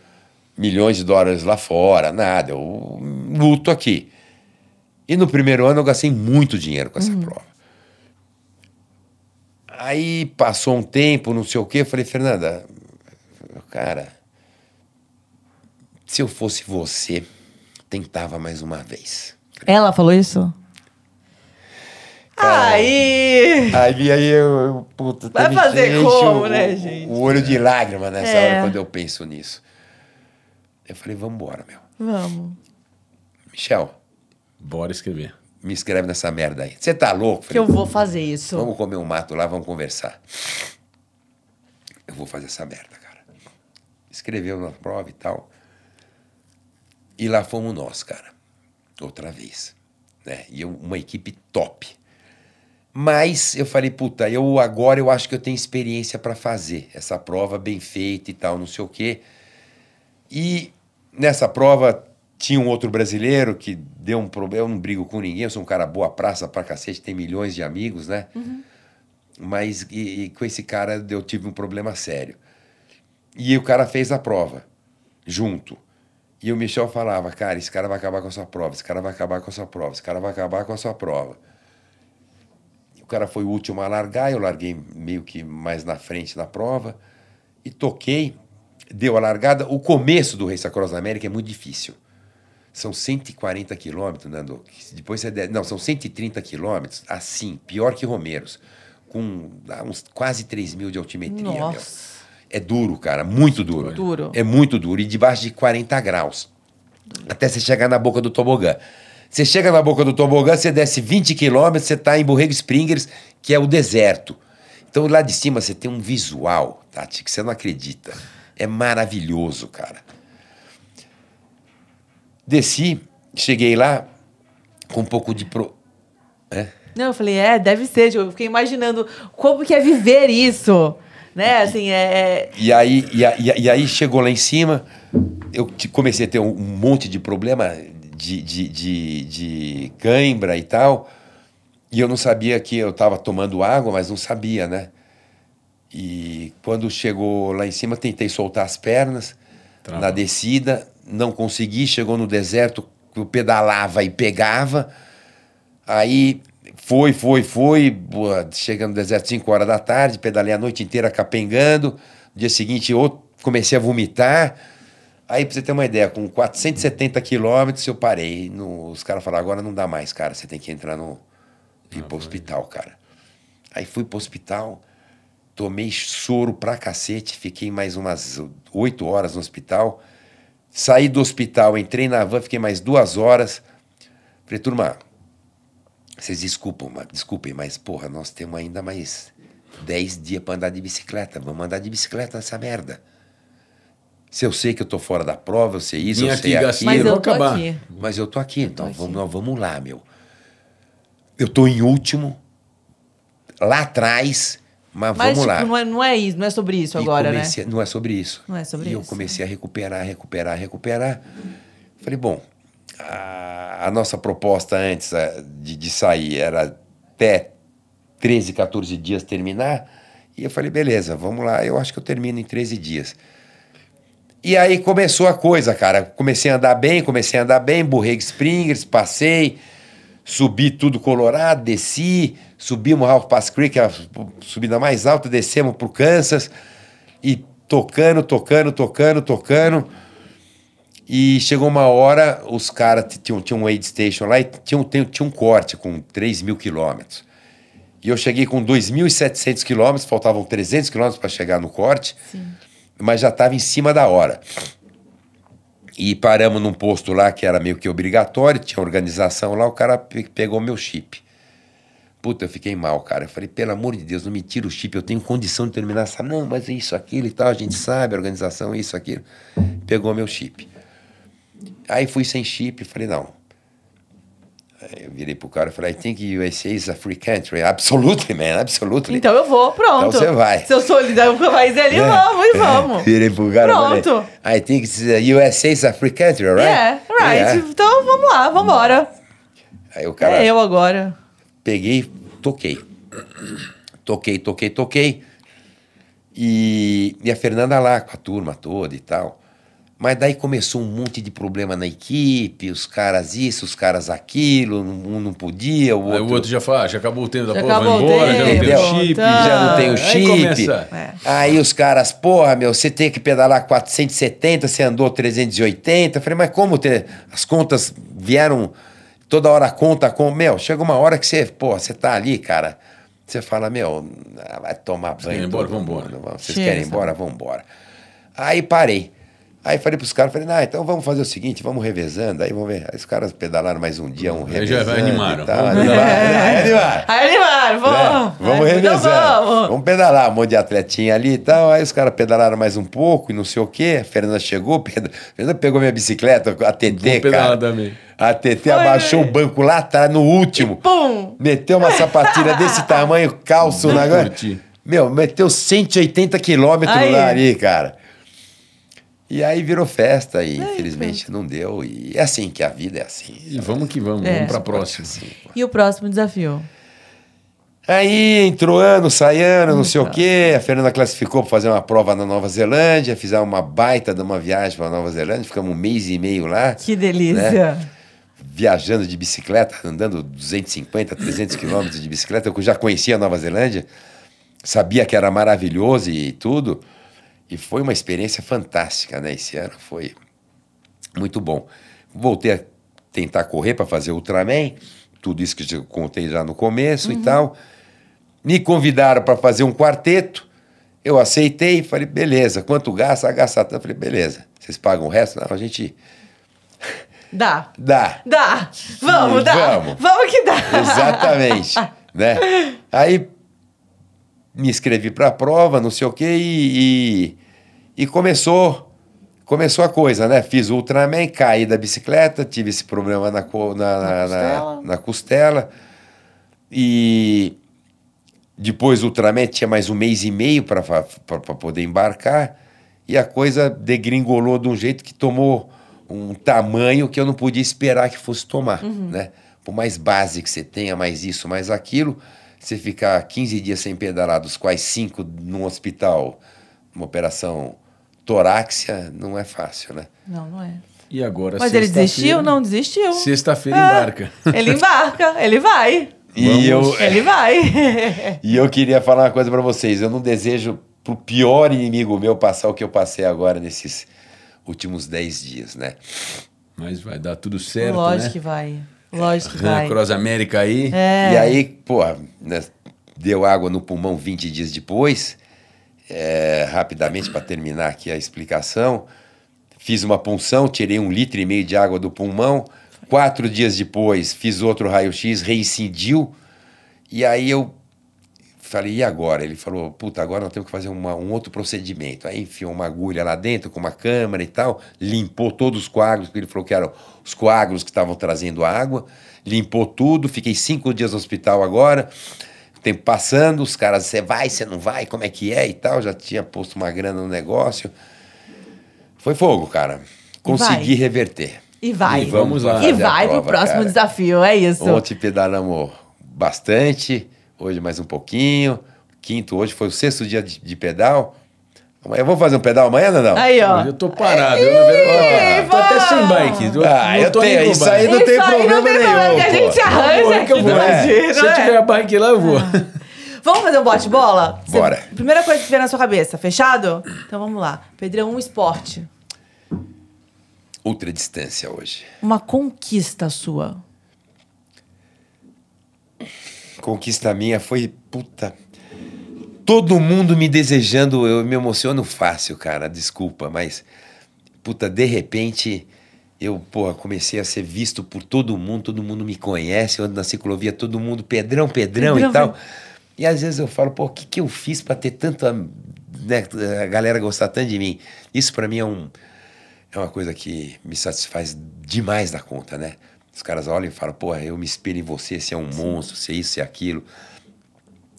milhões de dólares lá fora, nada. Eu luto aqui. E no primeiro ano eu gastei muito dinheiro com essa prova. Aí passou um tempo, não sei o quê, eu falei, Fernanda, cara, se eu fosse você, tentava mais uma vez. Ela falou isso? Cara, aí eu puta, vai fazer como, né, gente? O olho de lágrima nessa hora quando eu penso nisso. Eu falei, vamos embora, meu. Vamos. Michel, bora escrever. Me escreve nessa merda aí. Você tá louco? Falei, que eu vou fazer isso. Vamos comer um mato lá, vamos conversar. Eu vou fazer essa merda, cara. Escreveu na prova e tal. E lá fomos nós, cara. Outra vez. Né? E uma equipe top. Mas eu falei, puta, agora eu acho que eu tenho experiência para fazer essa prova bem feita e tal, não sei o quê. E nessa prova tinha um outro brasileiro que deu um problema. Eu não brigo com ninguém, eu sou um cara boa praça pra cacete, tem milhões de amigos, né? Mas com esse cara eu tive um problema sério. E o cara fez a prova, junto. E o Michel falava, cara, esse cara vai acabar com a sua prova, esse cara vai acabar com a sua prova, esse cara vai acabar com a sua prova. E o cara foi o último a largar, eu larguei meio que mais na frente da prova, e toquei, deu a largada. O começo do Race Across America é muito difícil. São 140 quilômetros, Nando. Depois são 130 quilômetros, assim, pior que Romeiros, com uns quase 3 mil de altimetria. Nossa. Meu. É duro, cara, muito duro. Duro. É muito duro, e debaixo de 40 graus. Até você chegar na boca do tobogã. Você chega na boca do tobogã, você desce 20 quilômetros, você está em Borrego Springers, que é o deserto. Então lá de cima você tem um visual, Tati, que você não acredita. É maravilhoso, cara. Desci, cheguei lá com um pouco de... Não, eu falei, deve ser. Eu fiquei imaginando como que é viver isso, né? Assim, E aí chegou lá em cima, eu comecei a ter um monte de problema de cãibra e tal, e eu não sabia que eu estava tomando água, mas não sabia, né? E quando chegou lá em cima, tentei soltar as pernas na descida, não consegui, chegou no deserto, eu pedalava e pegava, aí foi, chega no deserto 5 horas da tarde, pedalei a noite inteira capengando, no dia seguinte eu comecei a vomitar, aí pra você ter uma ideia, com 470 quilômetros eu parei, os caras falaram, agora não dá mais, cara, você tem que entrar ir pro hospital, cara. Aí fui pro hospital, tomei soro pra cacete, fiquei mais umas 8 horas no hospital, saí do hospital, entrei na van, fiquei mais 2 horas, falei, turma, vocês desculpem, mas, porra, nós temos ainda mais 10 dias pra andar de bicicleta. Vamos andar de bicicleta nessa merda. Se eu sei que eu tô fora da prova, eu sei isso, Vim eu aqui, sei gastei, aquilo. Mas eu vou tô acabar. aqui. Mas eu tô aqui, então vamos lá, meu. Eu tô em último, lá atrás, mas Mas, vamos tipo, lá. não é isso, não é sobre isso agora, comecei, Não é sobre isso. Não é sobre E eu isso. comecei a recuperar. Falei, bom, a nossa proposta antes de sair era até 13, 14 dias terminar. E eu falei, beleza, vamos lá, eu acho que eu termino em 13 dias. E aí começou a coisa, cara. Comecei a andar bem, Burreg Springers, passei, subi tudo Colorado, desci, subimos Ralph Pass Creek, a subida mais alta, descemos pro Kansas, e tocando. E chegou uma hora, os caras tinham um aid station lá e tinha um corte com 3.000 quilômetros. E eu cheguei com 2.700 quilômetros, faltavam 300 quilômetros para chegar no corte. Sim. Mas já estava em cima da hora. E paramos num posto lá que era meio que obrigatório, tinha organização lá, o cara pegou meu chip. Puta, eu fiquei mal, cara. Eu falei, pelo amor de Deus, não me tira o chip, eu tenho condição de terminar essa... Não, mas é isso, aquilo e tal, a gente sabe, a organização, isso, aquilo. Pegou meu chip. Aí fui sem chip, falei, não. Aí eu virei pro cara e falei, I think USA is a free country. Absolutely, man, absolutely. Então eu vou, pronto. Então você vai. Se eu sou líder do país ali, vamos e vamos. Virei pro cara e Pronto. falei, I think USA is a free country, right? Yeah, right. Yeah. Então vamos lá, vamos embora. Aí o cara... É eu agora. Peguei, toquei. E a Fernanda lá, com a turma toda e tal. Mas daí começou um monte de problema na equipe, os caras isso, os caras aquilo, um não podia, o Aí outro... o outro já fala, já acabou o tempo da Já porra, vai acabou o embora, já não tem tempo, o chip. então. Já não tem o Aí chip. começa. Aí os caras, porra, meu, você tem que pedalar 470, você andou 380. Eu falei, mas como ter... As contas vieram... Toda hora conta, meu, chega uma hora que você, pô, você tá ali, cara, você fala, meu, vai tomar banho. querem ir embora? Vambora. Vocês querem ir embora? Vambora. Aí parei. Aí falei pros caras, então vamos fazer o seguinte, vamos revezando, aí vamos ver. Aí os caras pedalaram mais um dia, Aí revezando. já animaram. E tal, Vamos animaram. Aí animaram, vamos. Vamos Então revezando. vamos. Vamos pedalar, um monte de atletinha ali e tal. Aí os caras pedalaram mais um pouco e não sei o quê. A Fernanda chegou, Fernanda pegou minha bicicleta, a TT, Vou pedalar cara. também. A TT abaixou o banco lá atrás, no último. Pum. Meteu uma sapatilha desse tamanho, calço Não na agora. curti. Meu, meteu 180 quilômetros Aí. lá ali, cara. E aí virou festa e infelizmente não deu. E é assim que a vida é assim. E vamos que vamos, É. vamos pra próxima. Assim, pô. E o próximo desafio? Aí entrou ano, sai ano, não sei o quê. A Fernanda classificou para fazer uma prova na Nova Zelândia. Fizemos uma baita de uma viagem para Nova Zelândia. Ficamos um mês e meio lá. Que delícia. Viajando de bicicleta, andando 250, 300 quilômetros de bicicleta. Eu já conhecia a Nova Zelândia. Sabia que era maravilhoso e tudo. E foi uma experiência fantástica, né? Esse ano foi muito bom. Voltei a tentar correr para fazer Ultraman. Tudo isso que eu contei já no começo e tal. Me convidaram para fazer um quarteto. Eu aceitei, falei, beleza. Quanto gasta? Gasta tanto. Falei, beleza. Vocês pagam o resto? Não, a gente... Dá. Dá. Vamos, dá. Vamos que dá. Exatamente. Né? Aí me inscrevi para a prova, não sei o quê, e começou a coisa, né? Fiz o Ultraman, caí da bicicleta, tive esse problema na costela. E depois do Ultraman tinha mais um mês e meio para poder embarcar. E a coisa degringolou de um jeito que tomou um tamanho que eu não podia esperar que fosse tomar, né? Por mais base que você tenha, mais isso, mais aquilo, você ficar 15 dias sem pedalar, dos quais 5 num hospital, uma operação torácica, não é fácil, né? Não, não é. E agora, Mas ele sexta-feira- desistiu? Não desistiu. Sexta-feira embarca. Ele embarca, ele vai. Ele vai. E eu queria falar uma coisa pra vocês. Eu não desejo pro pior inimigo meu passar o que eu passei agora nesses últimos 10 dias, né? Mas vai dar tudo certo, Lógico né? que vai. Lógico que Ran vai. Cross América aí. É. E aí, pô, né, deu água no pulmão 20 dias depois. Rapidamente, para terminar aqui a explicação, fiz uma punção, tirei 1,5 litro de água do pulmão. 4 dias depois, fiz outro raio-x, reincidiu. E aí eu falei, e agora? Ele falou, puta, agora nós temos que fazer um outro procedimento. Aí enfiou uma agulha lá dentro com uma câmera e tal, limpou todos os coágulos, porque ele falou que eram os coágulos que estavam trazendo água, limpou tudo, fiquei 5 dias no hospital agora, o tempo passando, os caras, você vai, você não vai, como é que é e tal, já tinha posto uma grana no negócio. Foi fogo, cara. Consegui reverter. E vai. E vamos lá. E vai pro próximo desafio, é isso. Ontem pedalamos bastante, hoje mais um pouquinho. Quinto, hoje foi o 6º dia de pedal. Eu vou fazer um pedal amanhã, não? Aí, ó. Eu tô parado. Eu tô até sem bike. Eu tenho. Isso aí não tem problema nenhum. Que a gente arranja que eu vou. Se eu tiver a bike lá, eu vou. Vamos fazer um bate-bola? Bora. Primeira coisa que vem na sua cabeça, fechado? Então vamos lá. Pedrão, um esporte. Ultra distância hoje. Uma conquista sua. Conquista minha foi, puta... Todo mundo me desejando, eu me emociono fácil, cara, desculpa, mas... Puta, de repente, eu, comecei a ser visto por todo mundo me conhece, eu ando na ciclovia, todo mundo, Pedrão e tal. E às vezes eu falo, o que eu fiz pra ter tanta... Né, a galera gostar tanto de mim? Isso pra mim é uma coisa que me satisfaz demais da conta, né? Os caras olham e falam, eu me espelho em você, você é um monstro, você é isso e aquilo.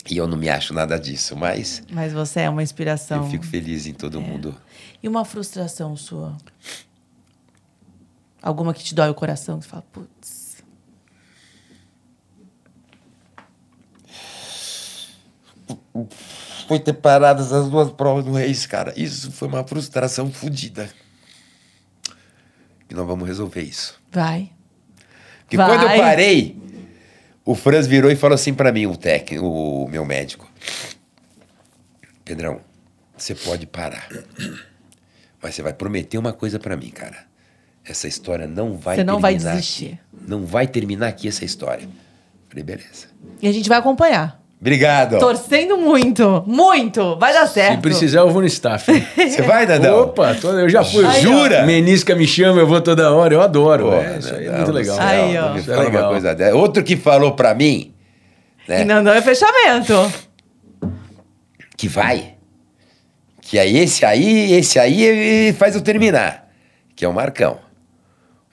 E eu não me acho nada disso, mas... Mas você é uma inspiração. Eu fico feliz em todo mundo. E uma frustração sua? Alguma que te dói o coração, que você fala, putz... Foi ter parado essas 2 provas no Reis, cara. Isso foi uma frustração fodida. E nós vamos resolver isso. Vai. Porque quando eu parei, o Franz virou e falou assim pra mim, o meu médico. Pedrão, você pode parar. Mas você vai prometer uma coisa pra mim, cara. Essa história não vai terminar. Você não vai desistir. Não vai terminar aqui essa história. Falei, beleza. E a gente vai acompanhar. Obrigado. Torcendo muito, muito. Vai dar certo. Se precisar, eu vou no staff. Você vai, Dandão? Opa, eu já fui. Aí, jura? Menisca me chama, eu vou toda hora. Eu adoro. Isso aí é muito legal. Aí, ó. Me fala uma coisa dessa. Outro que falou pra mim... Né, e não é fechamento. Que vai. Que é esse aí faz eu terminar. Que é o Marcão.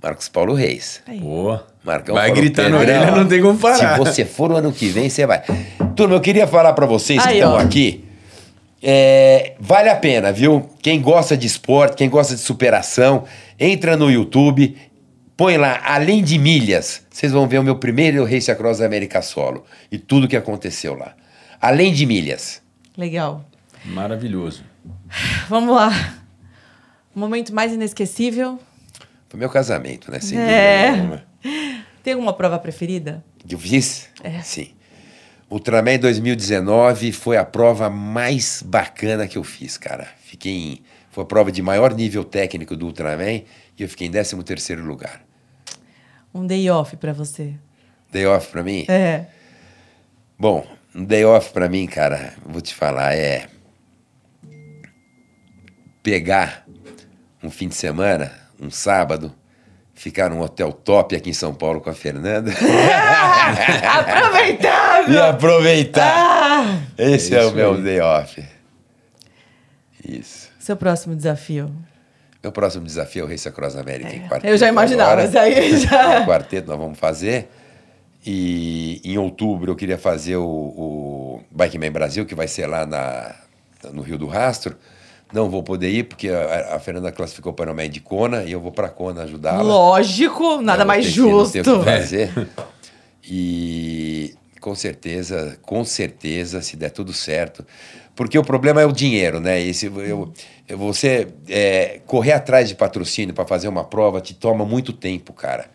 Marcos Paulo Reis. Pô. Marcão vai falou, gritar na orelha, não tem como parar. Se você for o ano que vem, você vai. Turma, eu queria falar pra vocês que estão aqui. Vale a pena, viu? Quem gosta de esporte, quem gosta de superação, entra no YouTube, põe lá, Além de Milhas. Vocês vão ver o meu primeiro Race Across América solo. E tudo que aconteceu lá. Além de Milhas. Legal. Maravilhoso. Vamos lá. O momento mais inesquecível... Foi meu casamento, né? Sem dúvida nenhuma. Tem alguma prova preferida? Que eu fiz? Sim. Ultraman 2019 foi a prova mais bacana que eu fiz, cara. Foi a prova de maior nível técnico do Ultraman e eu fiquei em 13º lugar. Um day off pra você? Day off pra mim? É. Bom, um day off pra mim, cara, vou te falar, é... pegar um fim de semana, um sábado, ficar num hotel top aqui em São Paulo com a Fernanda. Aproveitável! E aproveitar! Esse é o meu day off. Isso. Seu próximo desafio? Meu próximo desafio é o Race Across América em quarteto. Eu já imaginava, mas aí já... Em quarteto nós vamos fazer. E em outubro eu queria fazer o Bikeman Brasil, que vai ser lá no Rio do Rastro. Não vou poder ir, porque a Fernanda classificou para o Ironman de Kona e eu vou para Kona ajudá-la. Lógico, nada mais justo. Não tem o que fazer. E com certeza, se der tudo certo. Porque o problema é o dinheiro, né? Você correr atrás de patrocínio para fazer uma prova te toma muito tempo, cara.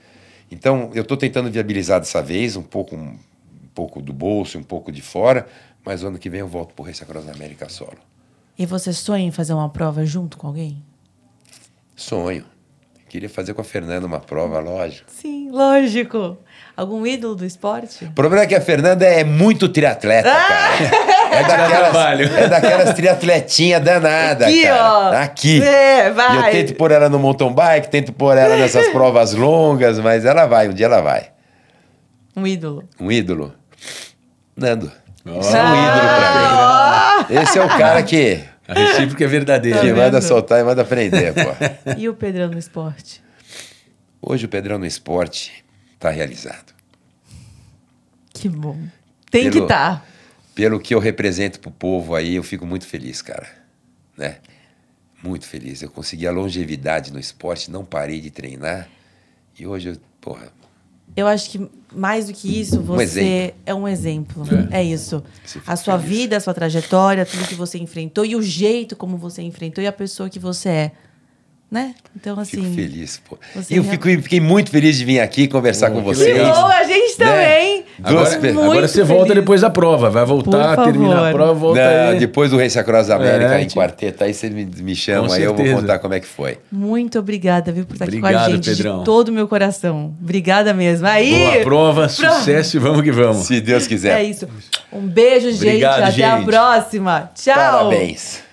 Então, eu estou tentando viabilizar dessa vez, um pouco do bolso, um pouco de fora, mas ano que vem eu volto para o Race Across América solo. E você sonha em fazer uma prova junto com alguém? Sonho. Queria fazer com a Fernanda uma prova, lógico. Sim, lógico. Algum ídolo do esporte? O problema é que a Fernanda é muito triatleta, cara. É daquelas triatletinhas danadas, aqui, cara. Ó. Aqui. Vai. E eu tento pôr ela no mountain bike, tento pôr ela nessas provas longas, mas ela vai, um dia ela vai. Um ídolo? Um ídolo? Nando. Isso é um ídolo pra mim. Esse é o cara que A recíproca é verdadeira. que Tá manda vendo? soltar e manda prender, pô. E o Pedrão no esporte? Hoje o Pedrão no esporte tá realizado. Que bom. Tem que Pelo- estar. Pelo que eu represento pro povo aí, eu fico muito feliz, cara. Né? Muito feliz. Eu consegui a longevidade no esporte, não parei de treinar. E hoje, porra, Eu acho que mais do que isso, você exemplo. é um exemplo. É isso. Você fica A sua feliz. vida, a sua trajetória, tudo que você enfrentou e o jeito como você enfrentou e a pessoa que você é. Né? Então, assim. fico feliz, pô. você E eu realmente- fiquei muito feliz de vir aqui conversar com que vocês. Que bom, a gente também. Duas Agora, pe- agora você Muito volta feliz. depois da prova. Vai voltar, Por termina a favor. prova, volta Não, aí. depois do Race Across América em tio. quarteto, aí você me chama, Com aí eu vou certeza. contar como é que foi. Muito obrigada, viu, por estar aqui com a Obrigado, gente Pedrão. de todo o meu coração. Obrigada mesmo. Aí. Boa prova, sucesso e vamos que vamos. Se Deus quiser. É isso. Um beijo, gente. Obrigado, Até a gente. próxima. Tchau. Parabéns.